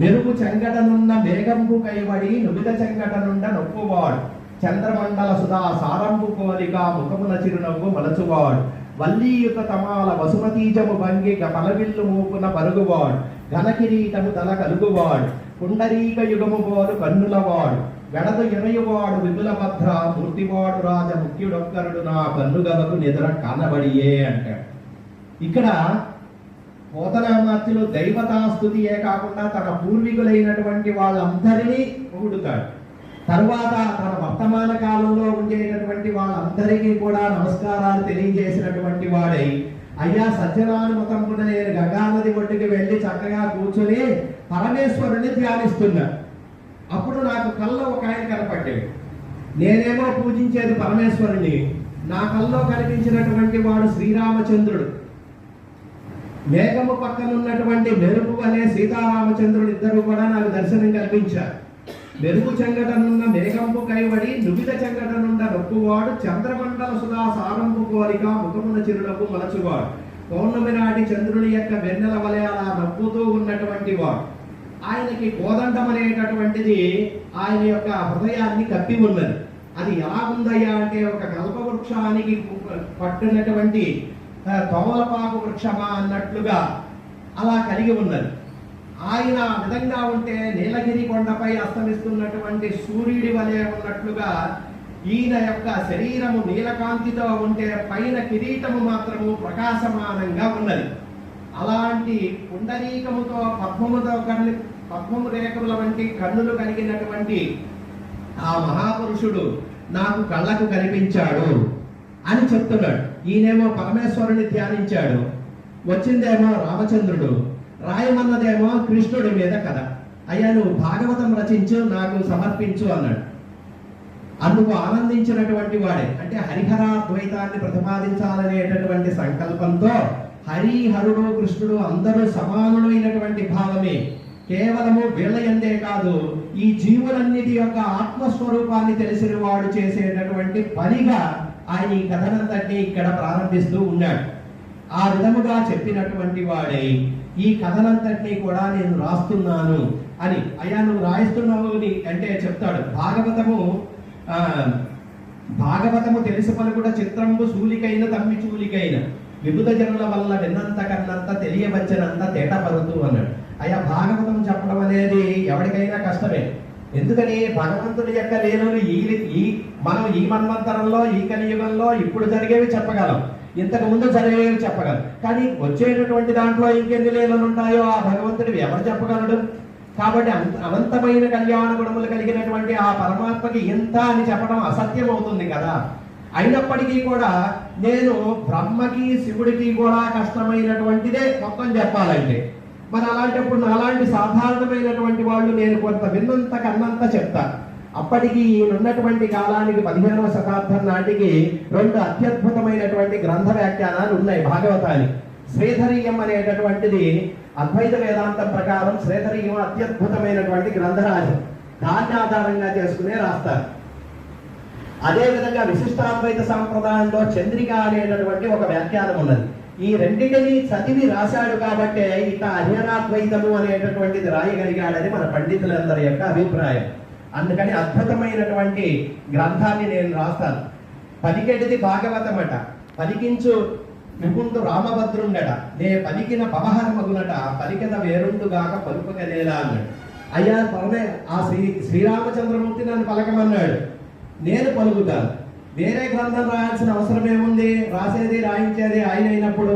మెరుగు చెంగటనున్న మేఘంబు కైవడి నుబిత చెంగటనుండ నొప్పువాడు చంద్రమండల సుధా సారంభు కోలిక ముఖమున చిరునవ్వు మలచువాడు వల్లీయుత తమాల వసుమతీజము భంగి పలవిల్లు మూపున పరుగువాడు ఘనకిరీటము తల కలుగువాడు పుండరీక యుగము పోలు కన్నులవాడు వెడదు ఎనయువాడు విపుల భద్ర మూర్తివాడు రాజ ముఖ్యుడొక్కరుడు నా కన్నుగలకు నిద్ర కనబడియే అంటాడు. ఇక్కడ పోతనామాత్యులు దైవతాస్తుతియే కాకుండా తన పూర్వీకులైనటువంటి వాళ్ళందరినీ పొగుడుతాడు. తరువాత తన వర్తమాన కాలంలో ఉండేటటువంటి వాళ్ళందరికీ కూడా నమస్కారాలు తెలియజేసినటువంటి వాడై, అయ్యా సజ్జనానుమతంపున నేను గంగానది ఒడ్డుకి వెళ్ళి చక్కగా కూర్చొని పరమేశ్వరుని ధ్యానిస్తున్నా. అప్పుడు నాకు కల్లో ఒక ఆయన కనపడ్డాడు. నేనేమో పూజించేది పరమేశ్వరుని, నా కల్లో కనిపించినటువంటి వాడు శ్రీరామచంద్రుడు. మేఘము పక్కనున్నటువంటి మెరుపు అనే సీతారామచంద్రుడు ఇద్దరు కూడా నాకు దర్శనం కల్పించారు. మెరుగు చెంగటనున్న మేఘంపు కైవడి నుబిత చెంగటనుండ నొప్పువాడు చంద్రమండల సుధా సారంపు కోరిక ముఖమున చిరునవ్వు మలచువాడు పౌర్ణమి నాటి చంద్రుని యొక్క వెన్నెల వలె అలా నవ్వుతూ ఉన్నటువంటి వాడు. ఆయనకి కోదండం అనేటటువంటిది ఆయన యొక్క హృదయాన్ని కప్పి ఉన్నది. అది ఎలా ఉందయ్యా అంటే ఒక కల్పవృక్షానికి పట్టినటువంటి తోమలపాకు వృక్షమా అన్నట్లుగా అలా కలిగి ఉన్నది. ఆయన విధంగా ఉంటే నీలగిరి కొండపై అస్తమిస్తున్నటువంటి సూర్యుడి వలె ఉన్నట్లుగా ఈయన యొక్క శరీరము నీలకాంతితో ఉంటే పైన కిరీటము మాత్రము ప్రకాశమానంగా ఉన్నది. అలాంటి పుండరీకముతో పద్మము రేఖముల వంటి కన్నులు కలిగినటువంటి ఆ మహాపురుషుడు నాకు కళ్ళకు కనిపించాడు అని చెప్తున్నాడు. ఈయనేమో పరమేశ్వరుని ధ్యానించాడు, వచ్చిందేమో రామచంద్రుడు, రాయమన్నదేమో కృష్ణుడి మీద కథ. అయ్యా నువ్వు భాగవతం రచించు, నాకు సమర్పించు అన్నాడు. అందుకు ఆనందించినటువంటి వాడే. అంటే హరిహరాద్వైతాన్ని ప్రతిపాదించాలనేటటువంటి సంకల్పంతో హరిహరుడు కృష్ణుడు అందరూ సమానులైనటువంటి భావమే. కేవలము వీళ్ళయందే కాదు, ఈ జీవులన్నిటి యొక్క ఆత్మస్వరూపాన్ని తెలిసిన వాడు చేసేటటువంటి పనిగా ఆయన ఈ కథనంతటినీ ఇక్కడ ప్రారంభిస్తూ ఉన్నాడు. ఆ విధముగా చెప్పినటువంటి వాడై ఈ కథనంతటినీ కూడా నేను రాస్తున్నాను అని. అయ్యా నువ్వు రాయిస్తున్నావు అంటే చెప్తాడు. భాగవతము తెలుసు పలుకుట చిత్రంబు సూలికైన తమ్మి చూలికైన విభుత జనుల వల్ల విన్నంత కన్నంత తెలియవచ్చనంత తేట పరుతూ అన్నాడు. అయ్యా భాగవతం చెప్పడం అనేది ఎవరికైనా కష్టమే. ఎందుకని భగవంతుడి యొక్క లీలలు మనం ఈ మన్వంతరంలో ఈ కలియుగంలో ఇప్పుడు జరిగేవి చెప్పగలం, ఇంతకు ముందు జరిగేవి చెప్పగలం. కానీ వచ్చేటటువంటి దాంట్లో ఇంకెన్ని లీలలు ఉంటాయో ఆ భగవంతుడివి ఎవరు చెప్పగలడు? కాబట్టి అనంతమైన కళ్యాణ గుణములు కలిగినటువంటి ఆ పరమాత్మకి ఇంత అని చెప్పడం అసత్యం అవుతుంది కదా. అయినప్పటికీ కూడా నేను బ్రహ్మకి శివుడికి కూడా కష్టమైనటువంటిదే మొత్తం చెప్పాలంటే, మరి అలాంటప్పుడు అలాంటి సాధారణమైనటువంటి వాళ్ళు నేను కొంత విన్నంత కన్నంత చెప్తా. అప్పటికి ఉన్నటువంటి కాలానికి 15వ శతాబ్దం నాటికి 2 అత్యద్భుతమైనటువంటి గ్రంథ వ్యాఖ్యానాలు ఉన్నాయి భాగవతానికి. శ్రీధరీయం అనేటటువంటిది అద్వైత వేదాంతం ప్రకారం శ్రీధరీయం అత్యద్భుతమైనటువంటి గ్రంథరాజు. దాన్ని ఆధారంగా చేసుకునే రాస్తారు. అదే విధంగా విశిష్టాద్వైత సాంప్రదాయంలో చంద్రిక అనేటటువంటి ఒక వ్యాఖ్యానం ఉన్నది. ఈ రెండింటిని చదివి రాశాడు కాబట్టే ఇక అన్యనాద్వైతము అనేటటువంటిది రాయగలిగాడని మన పండితులందరి యొక్క అభిప్రాయం. అందుకని అద్భుతమైనటువంటి గ్రంథాన్ని నేను రాస్తాను. పలికెటిది భాగవతమట, పలికించు ముకుందు రామభద్రుండట, నే పలికిన పవహరమగునట, పలికద వేరుండుగాక పలుపగలేలా అన్నాడు. అయ్యా పరమే ఆ శ్రీరామచంద్రమూర్తి నన్ను పలకమన్నాడు, నేను పలుకుతాను. వేరే గ్రంథం రాయాల్సిన అవసరం ఏముంది? రాసేది రాయించేది ఆయన అయినప్పుడు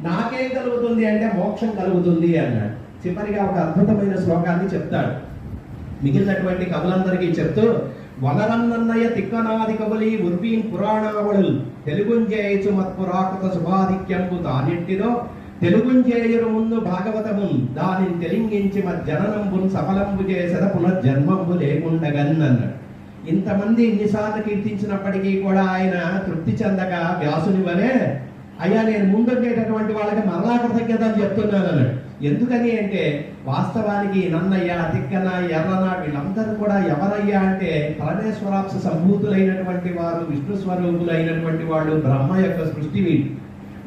నాకేం కలుగుతుంది అంటే మోక్షం కలుగుతుంది అన్నాడు. చివరిగా ఒక అద్భుతమైన శ్లోకాన్ని చెప్తాడు. మిగిలినటువంటి కవులందరికీ చెప్తూ, వనరన్నయ్య తిక్కనాది కవులి ఉర్వీన్ పురాణావళులు తెలుగుంజేయచు మత్పురాకృత శుభాధిక్యంబు తానింటిలో తెలుగుంజేయురు ముందు భాగవతము దానిని తెలింగించి మజ్జననంబును సఫలంబు చేసద పునర్జన్మంబు లేకుండగన్ అన్నాడు. ఇంతమంది ఇన్నిసార్లు కీర్తించినప్పటికీ కూడా ఆయన తృప్తి చెందక వ్యాసుని వలె అయ్యా నేను ముందుండేటటువంటి వాళ్ళకి మరలా కృతజ్ఞతలు చెప్తున్నాను అన్నాడు. ఎందుకని అంటే వాస్తవానికి నన్నయ్య, తిక్కన, ఎర్రన వీళ్ళందరూ కూడా ఎవరయ్యా అంటే పరమేశ్వరాంశ సంభూతులైనటువంటి వారు, విష్ణు స్వరూపులైనటువంటి వాళ్ళు, బ్రహ్మ యొక్క సృష్టి వీళ్ళు.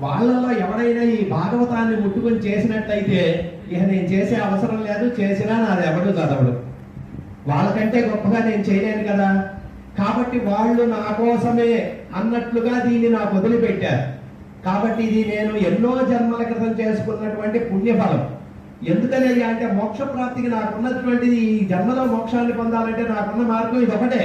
వాళ్ళలో ఎవరైనా ఈ భాగవతాన్ని ముట్టుకొని చేసినట్లయితే ఇక నేను చేసే అవసరం లేదు, చేసినా నాది ఎవడు చదవడు, వాళ్ళకంటే గొప్పగా నేను చేయలేను కదా. కాబట్టి వాళ్ళు నా కోసమే అన్నట్లుగా దీన్ని నాకు వదిలిపెట్టారు. కాబట్టి ఇది నేను ఎన్నో జన్మల క్రితం చేసుకున్నటువంటి పుణ్యఫలం. ఎందుకని అంటే మోక్ష ప్రాప్తికి నాకున్నటువంటిది, ఈ జన్మలో మోక్షాన్ని పొందాలంటే నాకున్న మార్గం ఇది ఒకటే.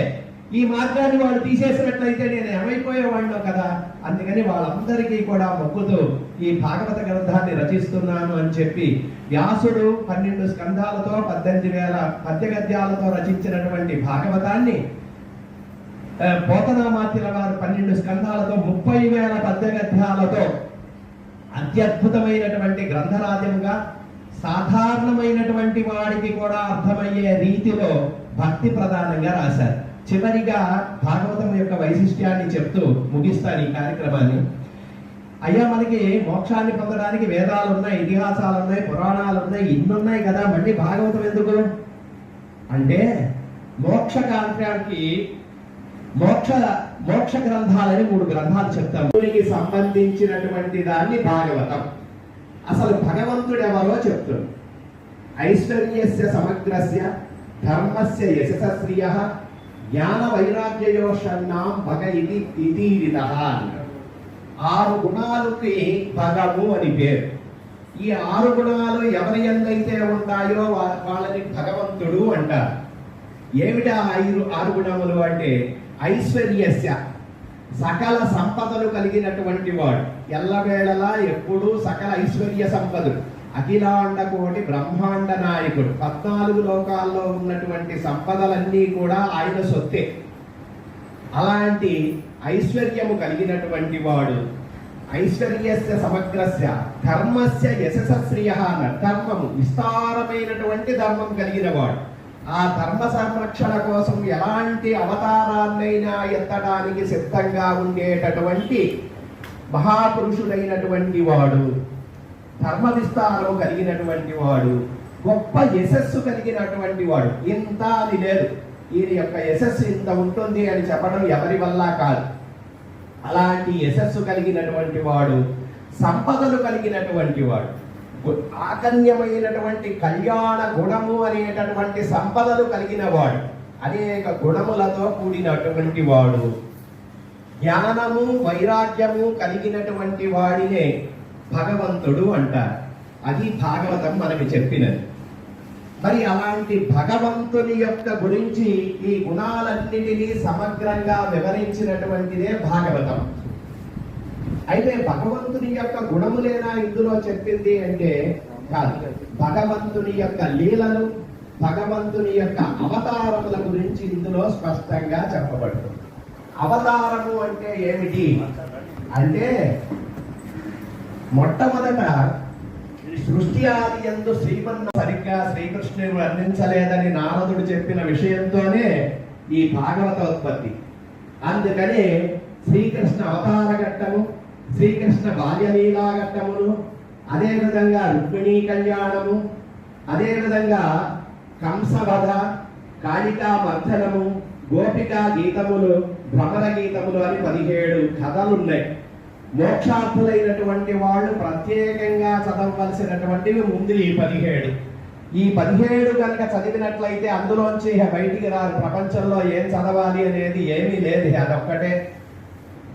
ఈ మార్గాన్ని వాళ్ళు తీసేసినట్లయితే నేను ఏమైపోయేవాడినో కదా. అందుకని వాళ్ళందరికీ కూడా మొక్కుతూ ఈ భాగవత గ్రంథాన్ని రచిస్తున్నాను అని చెప్పి వ్యాసుడు 12 స్కంధాలతో 18,000 పద్యగద్యాలతో రచించినటువంటి భాగవతాన్ని పోతనామాత్యుల వారు 12 స్కంధాలతో 30,000 పద్యగద్యాలతో అత్యద్భుతమైనటువంటి గ్రంథరాజ్యముగా సాధారణమైనటువంటి వాడికి కూడా అర్థమయ్యే రీతిలో భక్తి ప్రధానంగా రాశారు. చివరిగా భాగవతం యొక్క వైశిష్ట్యాన్ని చెప్తూ ముగిస్తాను ఈ కార్యక్రమాన్ని. అయ్యా మనకి మోక్షాన్ని పొందడానికి వేదాలు ఉన్నాయి, ఇతిహాసాలు ఉన్నాయి, పురాణాలు ఉన్నాయి, ఇన్ని ఉన్నాయి కదా, మళ్ళీ భాగవతం ఎందుకు అంటే మోక్ష కార్యానికి మోక్ష గ్రంథాలని 3 గ్రంథాలు చెప్తాం. దీనికి సంబంధించినటువంటి దాన్ని భాగవతం. అసలు భగవంతుడు ఎవరో చెప్తుంది. ఐశ్వర్యస్య సమగ్రస్య ధర్మస్య యశస్శ్రియ జ్ఞాన వైరాగ్యయోషన్నాం భగ ఇది ఇతీరితః. 6 గుణాలకి భగము అని పేరు. ఈ 6 గుణాలు ఎవరి యందైతే ఉంటాయో వాళ్ళని భగవంతుడు అంటారు. ఏమిటా 6 గుణములు అంటే ఐశ్వర్యస్య సకల సంపదలు కలిగినటువంటి వాడు, ఎల్లవేళలా ఎప్పుడూ సకల ఐశ్వర్య సంపదలు, అఖిలాండ కోటి బ్రహ్మాండ నాయకుడు, 14 లోకాల్లో ఉన్నటువంటి సంపదలన్నీ కూడా ఆయన సొత్తే. అలాంటి ఐశ్వర్యము కలిగినటువంటి వాడు. ఐశ్వర్యస్య సమగ్రస్య ధర్మస్య యశస్శ్రియ అన్న ధర్మము విస్తారమైనటువంటి ధర్మం కలిగిన వాడు. ఆ ధర్మ సంరక్షణ కోసం ఎలాంటి అవతారాన్నైనా ఎత్తడానికి సిద్ధంగా ఉండేటటువంటి మహాపురుషుడైనటువంటి వాడు, ధర్మ విస్తారం కలిగినటువంటి వాడు, గొప్ప యశస్సు కలిగినటువంటి వాడు. ఇంత అది లేదు, ఈయన యొక్క యశస్సు ఇంత ఉంటుంది అని చెప్పడం ఎవరి వల్ల కాదు. అలాంటి యశస్సు కలిగినటువంటి వాడు, సంపదలు కలిగినటువంటి వాడు, ఆకర్ణ్యమైనటువంటి కళ్యాణ గుణము అనేటటువంటి సంపదలు కలిగిన వాడు, అనేక గుణములతో కూడినటువంటి వాడు, జ్ఞానము వైరాగ్యము కలిగినటువంటి వాడినే భగవంతుడు అంటారు. అది భాగవతం మనకి చెప్పినది. మరి అలాంటి భగవంతుని యొక్క గురించి ఈ గుణాలన్నిటినీ సమగ్రంగా వివరించినటువంటిదే భాగవతం. అయితే భగవంతుని యొక్క గుణములేనా ఇందులో చెప్పింది అంటే కాదు. భగవంతుని యొక్క లీలలు, భగవంతుని యొక్క అవతారముల గురించి ఇందులో స్పష్టంగా చెప్పబడుతుంది. అవతారము అంటే ఏమిటి అంటే, మొట్టమొదట సృష్టి ఆది యందు శ్రీమన్న సరిగ్గా శ్రీకృష్ణుడు వర్ణించలేదని నారదుడు చెప్పిన విషయంతోనే ఈ భాగవతోత్పత్తి. అందుకని శ్రీకృష్ణ అవతార ఘట్టము, శ్రీకృష్ణ బాల్యలీలా ఘట్టములు, అదేవిధంగా రుక్మిణీ కళ్యాణము, అదేవిధంగా కంసవధ, కాళికా మర్దనము, గోపికా గీతములు, భ్రమర గీతములు అని 17 కథలున్నాయి. మోక్షార్థులైనటువంటి వాళ్ళు ప్రత్యేకంగా చదవవలసినటువంటివి ముందు ఈ 17. ఈ 17 కనుక చదివినట్లయితే అందులోంచి బయటికి రాదు. ప్రపంచంలో ఏం చదవాలి అనేది ఏమీ లేదు, అదొక్కటే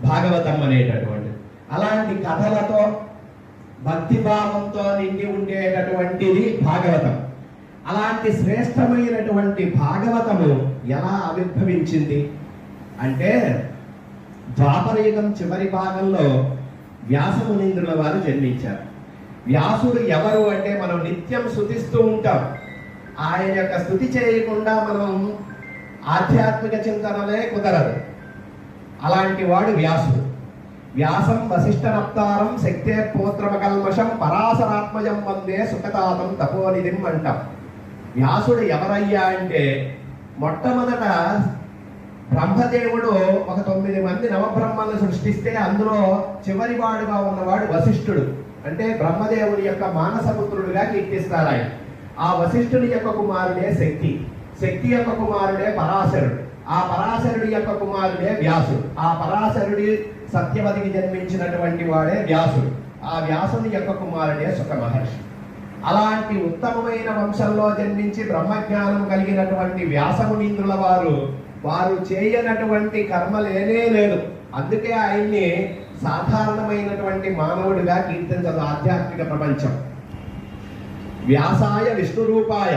భాగవతం అనేటటువంటి. అలాంటి కథలతో భక్తిభావంతో నిండి ఉండేటటువంటిది భాగవతం. అలాంటి శ్రేష్టమైనటువంటి భాగవతము ఎలా ఆవిర్భవించింది అంటే, ద్వాపరయుగం చివరి భాగంలో వ్యాసమునీంద్రుల వారు జన్మించారు. వ్యాసుడు ఎవరు అంటే, మనం నిత్యం స్తుతిస్తూ ఉంటాం. ఆయన యొక్క స్తుతి చేయకుండా మనం ఆధ్యాత్మిక చింతనలే కుదరదు. అలాంటి వాడు వ్యాసుడు. వ్యాసం వశిష్ఠనప్తారం శక్తే పోత్రమకల్మషం పరాశరాత్మజం వందే సుఖతాతం తపోనిధిం అంటాం. వ్యాసుడు ఎవరయ్యా అంటే, మొట్టమొదట బ్రహ్మదేవుడు ఒక 9 మంది నవబ్రహ్మలను సృష్టిస్తే అందులో చివరి వాడుగా ఉన్నవాడు వశిష్ఠుడు. అంటే బ్రహ్మదేవుడి యొక్క మానసపుత్రుడుగా కీర్తిస్తారు ఆయన. ఆ వశిష్ఠుడి యొక్క కుమారుడే శక్తి, శక్తి యొక్క కుమారుడే పరాశరుడు, ఆ పరాశరుడి యొక్క కుమారుడే వ్యాసుడు, ఆ పరాశరుడి సత్యవతికి జన్మించినటువంటి వాడే వ్యాసుడు, ఆ వ్యాసుని యొక్క కుమారుడే సుఖ మహర్షి. అలాంటి ఉత్తమమైన వంశంలో జన్మించి బ్రహ్మజ్ఞానం కలిగినటువంటి వ్యాసమునీంద్రుల వారు చేయనటువంటి కర్మలేనే లేదు. అందుకే ఆయన్ని సాధారణమైనటువంటి మానవుడిగా కీర్తించదు ఆధ్యాత్మిక ప్రపంచం. వ్యాసాయ విష్ణు రూపాయ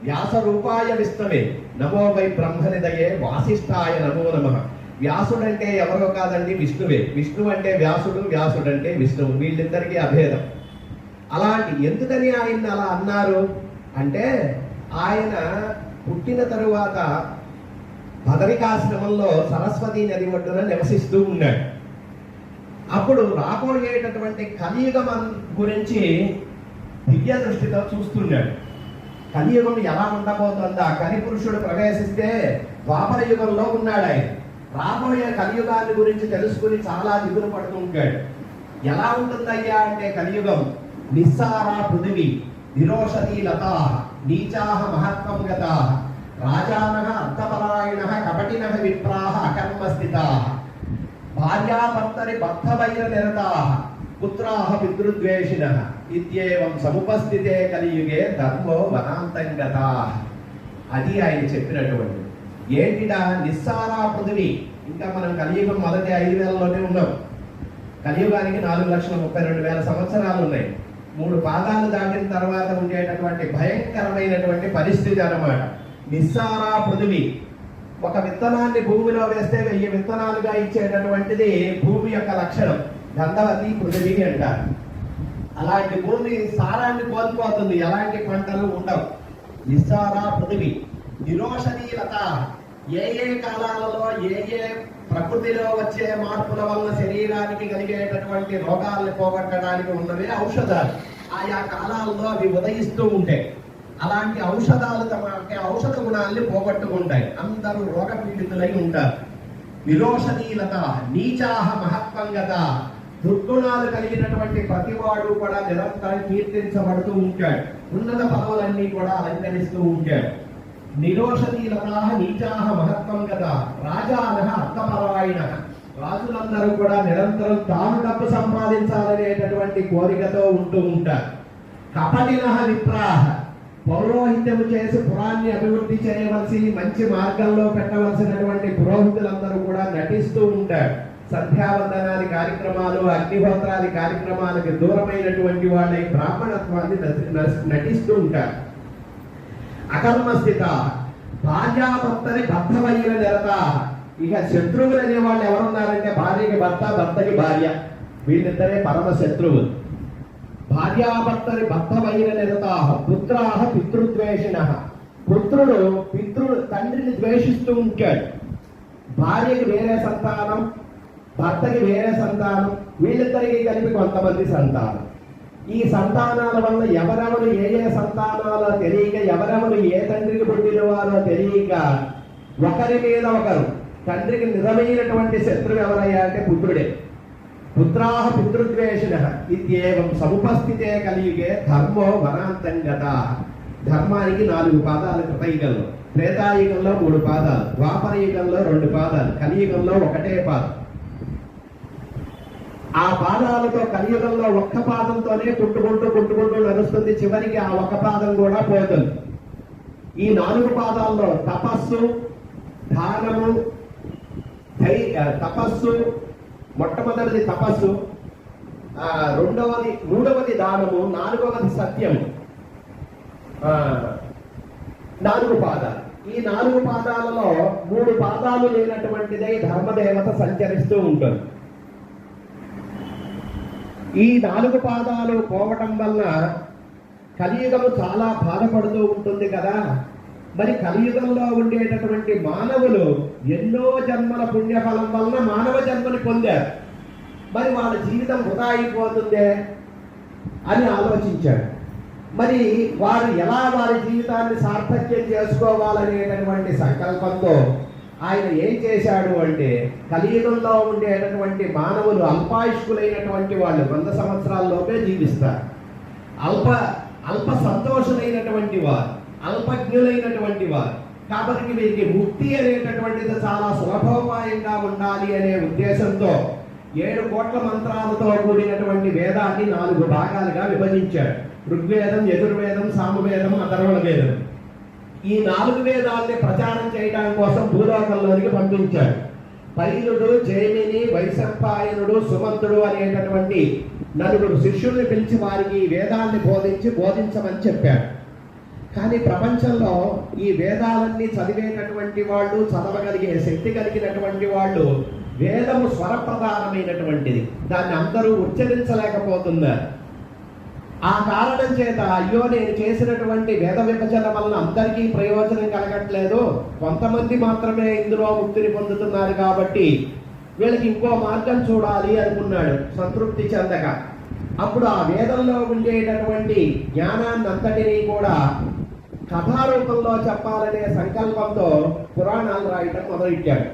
వ్యాస రూపాయ విష్ణవే నమో వై బ్రహ్మనిదయే వాసిష్ఠాయ నమో నమః. వ్యాసుడంటే ఎవరో కాదండి, విష్ణువే. విష్ణువు అంటే వ్యాసుడు, వ్యాసుడు అంటే విష్ణువు, వీళ్ళిద్దరికీ అభేదం. అలాంటి ఎందుకని ఆయన్ని అలా అన్నారు అంటే, ఆయన పుట్టిన తరువాత బదరికాశ్రమంలో సరస్వతీ నది ఒడ్డున నివసిస్తూ ఉన్నాడు. అప్పుడు రాబోయేటటువంటి కలియుగం గురించి దివ్య దృష్టితో చూస్తున్నాడు. కలియుగం ఎలా ఉండబోతుందా, కలిపురుషుడు ప్రవేశిస్తే ద్వాపర యుగంలో ఉన్నాడు ఆయన. రాబోయే కలియుగాన్ని గురించి తెలుసుకుని చాలా దిగులు పడుతూ ఉంటాడు. ఎలా ఉంటుందయ్యా అంటే కలియుగం, నిస్సారా పృథివీ నిరోషధీ లతా నీచాహ మహత్వం గతా రాజానః అర్థపరాయణః కపటినః విప్రాః అకర్మస్థితాః భార్యాభర్తరి బద్ధవైర నిరతాః పుత్రాః పితృద్వేషిణః ఇత్యేవం సముపస్థితే కలియుగే ధర్మో వనాంతం గతాః. అది ఆయన చెప్పినటువంటి ఏంటిడా నిస్సారా పృథివీ. ఇంకా మనం కలియుగం మొదటి 5,000లోనే ఉన్నాం. కలియుగానికి 4,32,000 సంవత్సరాలు ఉన్నాయి. 3 పాదాలు దాటిన తర్వాత ఉండేటటువంటి భయంకరమైనటువంటి పరిస్థితి అన్నమాట. నిస్సారా పృథివీ. ఒక విత్తనాన్ని భూమిలో వేస్తే 1000 విత్తనాలుగా ఇచ్చేటటువంటిది భూమి యొక్క లక్షణం. గంధవతి పృథివీ అంటారు. అలాంటి భూమి సారాన్ని కోల్పోతుంది, ఎలాంటి పంటలు ఉండవు. నిస్సారా పృథివీ నిరోషధీలత. ఏ కాలాలలో ఏ ప్రకృతిలో వచ్చే మార్పుల వల్ల శరీరానికి కలిగేటటువంటి రోగాలను పోగొట్టడానికి ఉన్నవే ఔషధాలు. ఆయా కాలాల్లో అవి ఉదయిస్తూ ఉంటాయి. అలాంటి ఔషధాలు ఔషధ గుణాన్ని పోగొట్టుకుంటాయి. అందరూ రోగ పీడితులై ఉంటారు. విరోషణీలత నీచాహ మహత్వంగత, దుర్గుణాలు కలిగినటువంటి ప్రతివాడు కూడా నిరంతరం కీర్తించబడుతూ ఉంటాడు. ఉన్నత పదవులన్నీ కూడా అలంకరిస్తూ ఉంటాడు. నిరోషణీలత నీచాహ మహత్వంగత రాజానః అర్థపరాయణ, రాజులందరూ కూడా నిరంతరం తాను డబ్బు సంపాదించాలనేటటువంటి కోరికతో ఉంటూ ఉంటారు. కపటినః విప్రాహ, పౌరోహిత్యము చేసి పురాన్ని అభివృద్ధి చేయవలసి మంచి మార్గంలో పెట్టవలసినటువంటి పురోహితులందరూ కూడా నటిస్తూ ఉంటారు. సంధ్యావందనాది కార్యక్రమాలు, అగ్నిహోత్రాది కార్యక్రమాలకు దూరమైనటువంటి వాళ్ళ బ్రాహ్మణత్వాన్ని నటిస్తూ ఉంటారు. అకర్మస్థిత భార్యాభర్తని బద్ధమైన నిరత, ఇక శత్రువులు అనే వాళ్ళు ఎవరున్నారంటే భార్యకి భర్త, భర్తకి భార్య, వీళ్ళిద్దరే పరమ శత్రువులు. భార్యాభర్తని బద్ధమైన నిరత పుత్రాహ పితృద్వేషిణ, పుత్రుడు తండ్రిని ద్వేషిస్తూ ఉంటాడు. భార్యకి వేరే సంతానం, భర్తకి వేరే సంతానం, వీళ్ళిద్దరికి కలిపి కొంతమంది సంతానం. ఈ సంతానాల వల్ల ఎవరెవరు ఏ సంతానాలో తెలియక, ఎవరెవరు ఏ తండ్రికి పుట్టిన వారో తెలియక ఒకరి మీద ఒకరు, తండ్రికి నిజమైనటువంటి శత్రువు ఎవరయ్యా అంటే పుత్రుడే. పుత్రాహ పితృద్వేషిణ ఇత్యేవం సముపస్థితే కలియుగే ధర్మో వనాంతంగత, ధర్మానికి 4 పాదాలు కృతయుగంలో, త్రేతాయుగంలో 3 పాదాలు, ద్వాపర యుగంలో 2 పాదాలు, కలియుగంలో 1 పాదం. ఆ పాదాలతో కలియుగంలో ఒక్క పాదంతోనే పుట్టుకుంటూ నడుస్తుంది. చివరికి ఆ ఒక్క పాదం కూడా పోతుంది. ఈ 4 పాదాల్లో తపస్సు, దానము, తపస్సు, మొట్టమొదటిది తపస్సు, మూడవది దానము, 4వది సత్యము, 4 పాదాలు. ఈ 4 పాదాలలో 3 పాదాలు లేనటువంటిదే ధర్మదేవత సంచరిస్తూ ఉంటుంది. ఈ 4 పాదాలు పోవటం వల్ల కలియుగము చాలా బాధపడుతూ ఉంటుంది కదా. మరి కలియుగంలో ఉండేటటువంటి మానవులు ఎన్నో జన్మల పుణ్యఫలం వలన మానవ జన్మని పొందారు. మరి వాళ్ళ జీవితం వృధా అయిపోతుందే అని ఆలోచించాడు. మరి వారు ఎలా వారి జీవితాన్ని సార్థక్యం చేసుకోవాలనేటటువంటి సంకల్పంతో ఆయన ఏం చేశాడు అంటే, కలియుగంలో ఉండేటటువంటి మానవులు అల్పాయుష్కులైనటువంటి వాళ్ళు 100 సంవత్సరాల్లోపే జీవిస్తారు. అల్ప సంతోషులైనటువంటి వారు, అల్పజ్ఞులైనటువంటి వారు. కాబట్టి వీరికి ముక్తి అనేటటువంటిది చాలా సులభోపాయంగా ఉండాలి అనే ఉద్దేశంతో 7 కోట్ల మంత్రాలతో కూడినటువంటి వేదాన్ని 4 భాగాలుగా విభజించాడు. ఋగ్వేదం, యజుర్వేదం, సామవేదం, అథర్వణ వేదం. ఈ 4 వేదాల్ని ప్రచారం చేయడం కోసం భూలోకంలోనికి పంపించాడు. పైలుడు, జైమిని, వైశంపాయనుడు, సుమంతుడు అనేటటువంటి 4 శిష్యుల్ని పిలిచి వారికి ఈ వేదాల్ని బోధించమని చెప్పాడు. కానీ ప్రపంచంలో ఈ వేదాలన్నీ చదివేటటువంటి వాళ్ళు, చదవగలిగే శక్తి కలిగినటువంటి వాళ్ళు, వేదము స్వరప్రధానమైనటువంటిది, దాన్ని అందరూ ఉచ్చరించలేకపోతున్నారు. ఆ కారణం చేత అయ్యో నేను చేసినటువంటి వేద విభజన వలన అందరికీ ప్రయోజనం కలగట్లేదు, కొంతమంది మాత్రమే ఇందులో ముక్తిని పొందుతున్నారు, కాబట్టి వీళ్ళకి ఇంకో మార్గం చూడాలి అనుకున్నాడు సంతృప్తి చెందక. అప్పుడు ఆ వేదంలో ఉండేటటువంటి జ్ఞానాన్ని అంతటినీ కూడా కథారూపంలో చెప్పాలనే సంకల్పంతో పురాణాలు రాయటం మొదలెట్టాడు.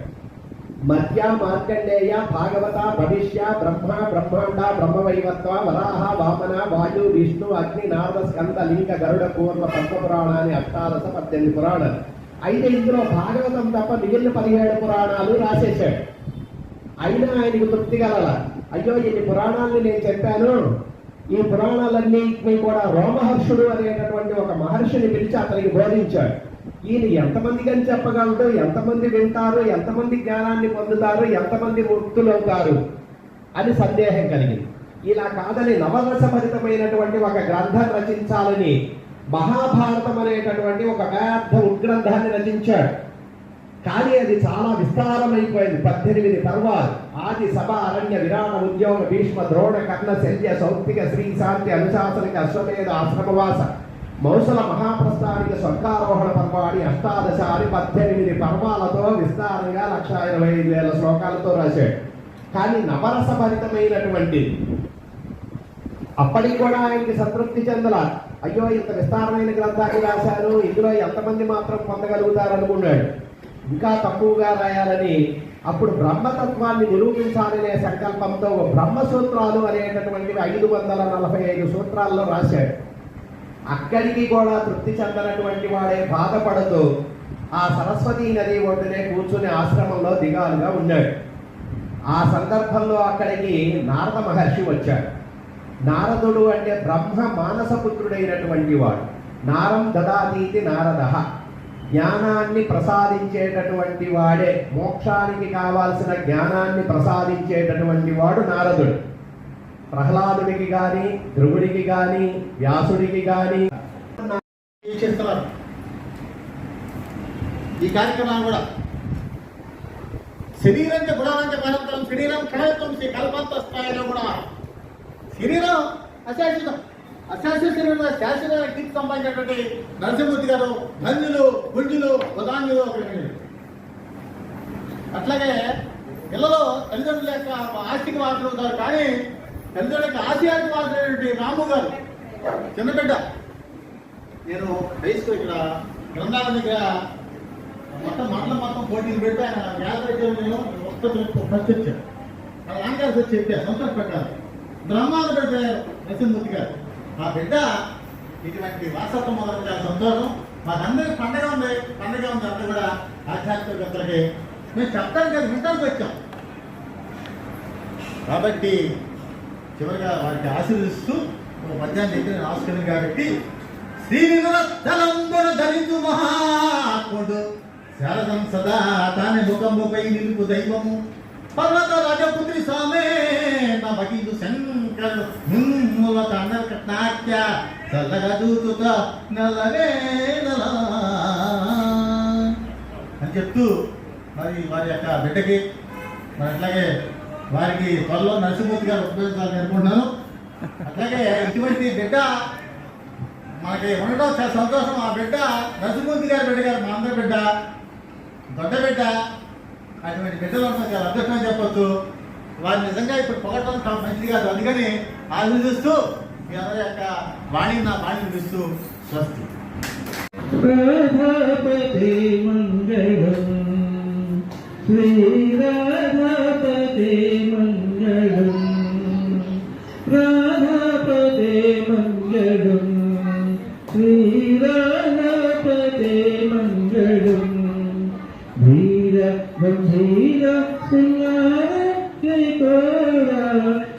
మధ్య, మార్కండేయ, భాగవత, భవిష్య, బ్రహ్మ, బ్రహ్మాండ, బ్రహ్మవైవత్వ, వరాహ, వామన, వాయు, విష్ణు, అగ్ని, నారద, స్కంద, లింగ, గరుడ, పూర్వ, పద్మపురాణాన్ని 18 పురాణాలు. అయితే ఇందులో భాగవతం తప్ప మిగిలిన 17 పురాణాలు రాసేశాడు. అయినా ఆయనకు తృప్తి కలల. అయ్యో ఇన్ని పురాణాలని నేను చెప్పాను, ఈ పురాణాలన్నీ కూడా రోమహర్షుడు అనేటటువంటి ఒక మహర్షిని పిలిచి అతనికి బోధించాడు. ఈయన ఎంతమందికి అని చెప్పగలడు, ఎంతమంది వింటారు, ఎంతమంది జ్ఞానాన్ని పొందుతారు, ఎంతమంది ముక్తులవుతారు అని సందేహం కలిగింది. ఇలా కాదని నవరసభరితమైనటువంటి ఒక గ్రంథం రచించాలని మహాభారతం అనేటటువంటి ఒక పెద్ద ఉద్గ్రంథాన్ని రచించాడు. కానీ అది చాలా విస్తారమైపోయింది. 18 పర్వాలు. ఆది, సభ, అరణ్య, విరాట, ఉద్యోగ, భీష్మ, ద్రోణ, కర్ణ, శల్య, సౌత్తిక, శ్రీ, శాంతి, అనుశాసనిక, అశ్వమేధ, ఆశ్రమవాస, మౌసల, మహాప్రస్థానిక, స్వర్గారోహణ పర్వాడి, అష్టాదశారి 18 పర్వాలతో విస్తారంగా 1,25,000 శ్లోకాలతో రాశాడు. కానీ నవరసభరితమైనటువంటి అప్పటికి కూడా ఆయనకి సంతృప్తి చెందల. అయ్యో ఇంత విస్తారమైన గ్రంథాన్ని రాశాను, ఇందులో ఎంతమంది మాత్రం పొందగలుగుతారు అనుకున్నాడు. ఇంకా తక్కువగా రాయాలని అప్పుడు బ్రహ్మతత్వాన్ని నిరూపించాలనే సంకల్పంతో బ్రహ్మసూత్రాలు అనేటటువంటివి 545 సూత్రాల్లో రాశాడు. అక్కడికి కూడా తృప్తి చెందనటువంటి వాడే బాధపడుతూ ఆ సరస్వతీ నది ఒడ్డునే కూర్చుని ఆశ్రమంలో దిగాలుగా ఉన్నాడు. ఆ సందర్భంలో అక్కడికి నారద మహర్షి వచ్చాడు. నారదుడు అంటే బ్రహ్మ మానసపుత్రుడైనటువంటి వాడు. నారం దదాతీతి నారద, జ్ఞానాన్ని ప్రసాదించేటటువంటి వాడే, మోక్షానికి కావాల్సిన జ్ఞానాన్ని ప్రసాదించేటటువంటి వాడు నారదుడు. ప్రహ్లాదుడికి గాని, ధ్రువుడికి గాని, వ్యాసుడికి గాని వీక్షిస్తున్నారు. ఈ కార్యక్రమాన్ని కూడా శరీరంచ గుణాలంచ పరంతరం శరీరం క్షణత్వం శ్రీ కల్పంత స్థాయిలో కూడా శరీరం అశాశ్వతం, అశాశ్వత శరీరం శాశ్వత కీర్తి సంపాదించినటువంటి నరసింహమూర్తి గారు ధన్యులు, గుంజులు, ఉదాన్యులు ఒకటి. అట్లాగే పిల్లలు తల్లిదండ్రుల యొక్క ఆస్తికి వారసులు అవుతారు, కానీ తల్లిదండ్రుల ఆశయానికి వారసులైనటువంటి రాము గారు చిన్న బిడ్డ. నేను రైస్కు ఇక్కడ గ్రంథాల దగ్గర మొత్తం పోటీలు పెట్టి ఆయన వ్యాపారం ఫస్ట్ వచ్చాను. వాళ్ళ నాన్నగారు వచ్చి చెప్పారు, సంతోషపడ్డారు. బ్రహ్మాలు పెట్టారు నరసింహమూర్తి గారు. ఆ బిడ్డ ఇటువంటి వారసత్వం మొదలు చాలా సంతోషం. మాకందరికి పండగ ఉంది అందరూ కూడా ఆధ్యాత్మికతలకి మేము చెప్తానికి అది వింటానికి వచ్చాం. కాబట్టి చివరిగా వారికి ఆశీర్వదిస్తూ ఒక పద్యాన్ని అయితే నేను ఆస్కరిని కాబట్టి శ్రీనిధులంబున ధరించు మహాత్ముడు శారదం సదా తాని ముఖముపై నిలుపు దైవము పర్వత రాజపుత్రి స్వామే నమకిదు శంకరు మున్ముల కన్నకటాఖ్య చల్లగా దూతుత నల్లవే అని చెప్తూ మరి వారి యొక్క బిడ్డకి మరి అట్లాగే వారికి త్వరలో నరసింహమూర్తి గారు ఉపయోగించాలని అనుకుంటున్నాను. అట్లాగే ఇటువంటి బిడ్డ మనకి ఉండడం చాలా సంతోషం. ఆ బిడ్డ నరసింహమూర్తి గారి బిడ్డ గారు, మా అందరి బిడ్డ, దొడ్డ బిడ్డ. అటువంటి బిడ్డలు ఉండడం చాలా అదృష్టం అని చెప్పొచ్చు. వారు నిజంగా ఇప్పుడు పొగటం చాలా మంచిది కాదు. అందుకని ఆశీర్దిస్తూ మీ అందరి యొక్క వాణిని నా వాణిని పిలుస్తూ స్వస్తి. రాధాపతి మంగళం, శ్రీ రాధాపతి మంగళం, రాధాపతి మంగళం, శ్రీ రాధాపతి మంగళం. ధీర గంభీర సింగార జయకోరా,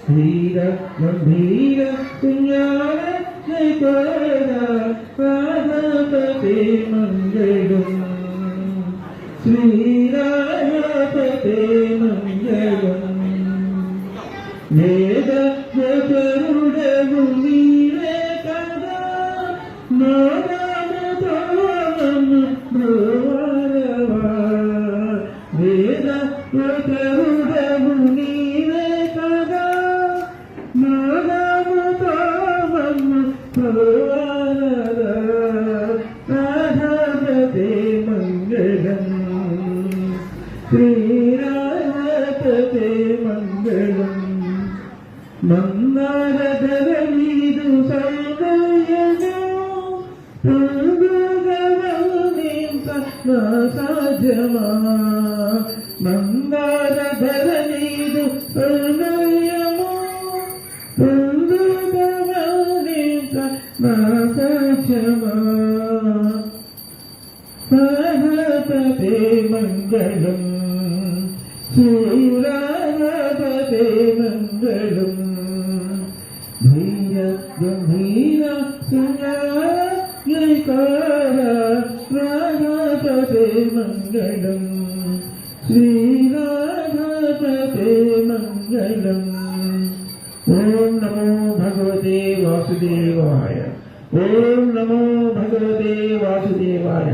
ధీర గంభీర సింగార జయకోరా, రాధాపతి మంగళం, శ్రీ రాధాపతి మంగళం. వేద గరుడవు నీవే కదా, నాదముతో నన్ను బ్రోవరవా. వేద గరుడవు నీవే కదా, నాదముతో నన్ను బ్రోవరవా. రాధాపతి మంగళం, శ్రీ రాధాపతి మంగళం. మందారధర నీదు సౌందర్యము సాధ్యమా. మందారధర నీదు సౌందర్యము సాధ్యమా. రాధాపతి మంగళం, శ్రీ రాధాపతి మంగళం. ధీర గంభీర సింగార రాధాపతి మంగళం, శ్రీ రాధాపతి మంగళం. ఓం నమో భగవతే వాసుదేవాయ. ఓం నమో భగవతే వాసుదేవాయ.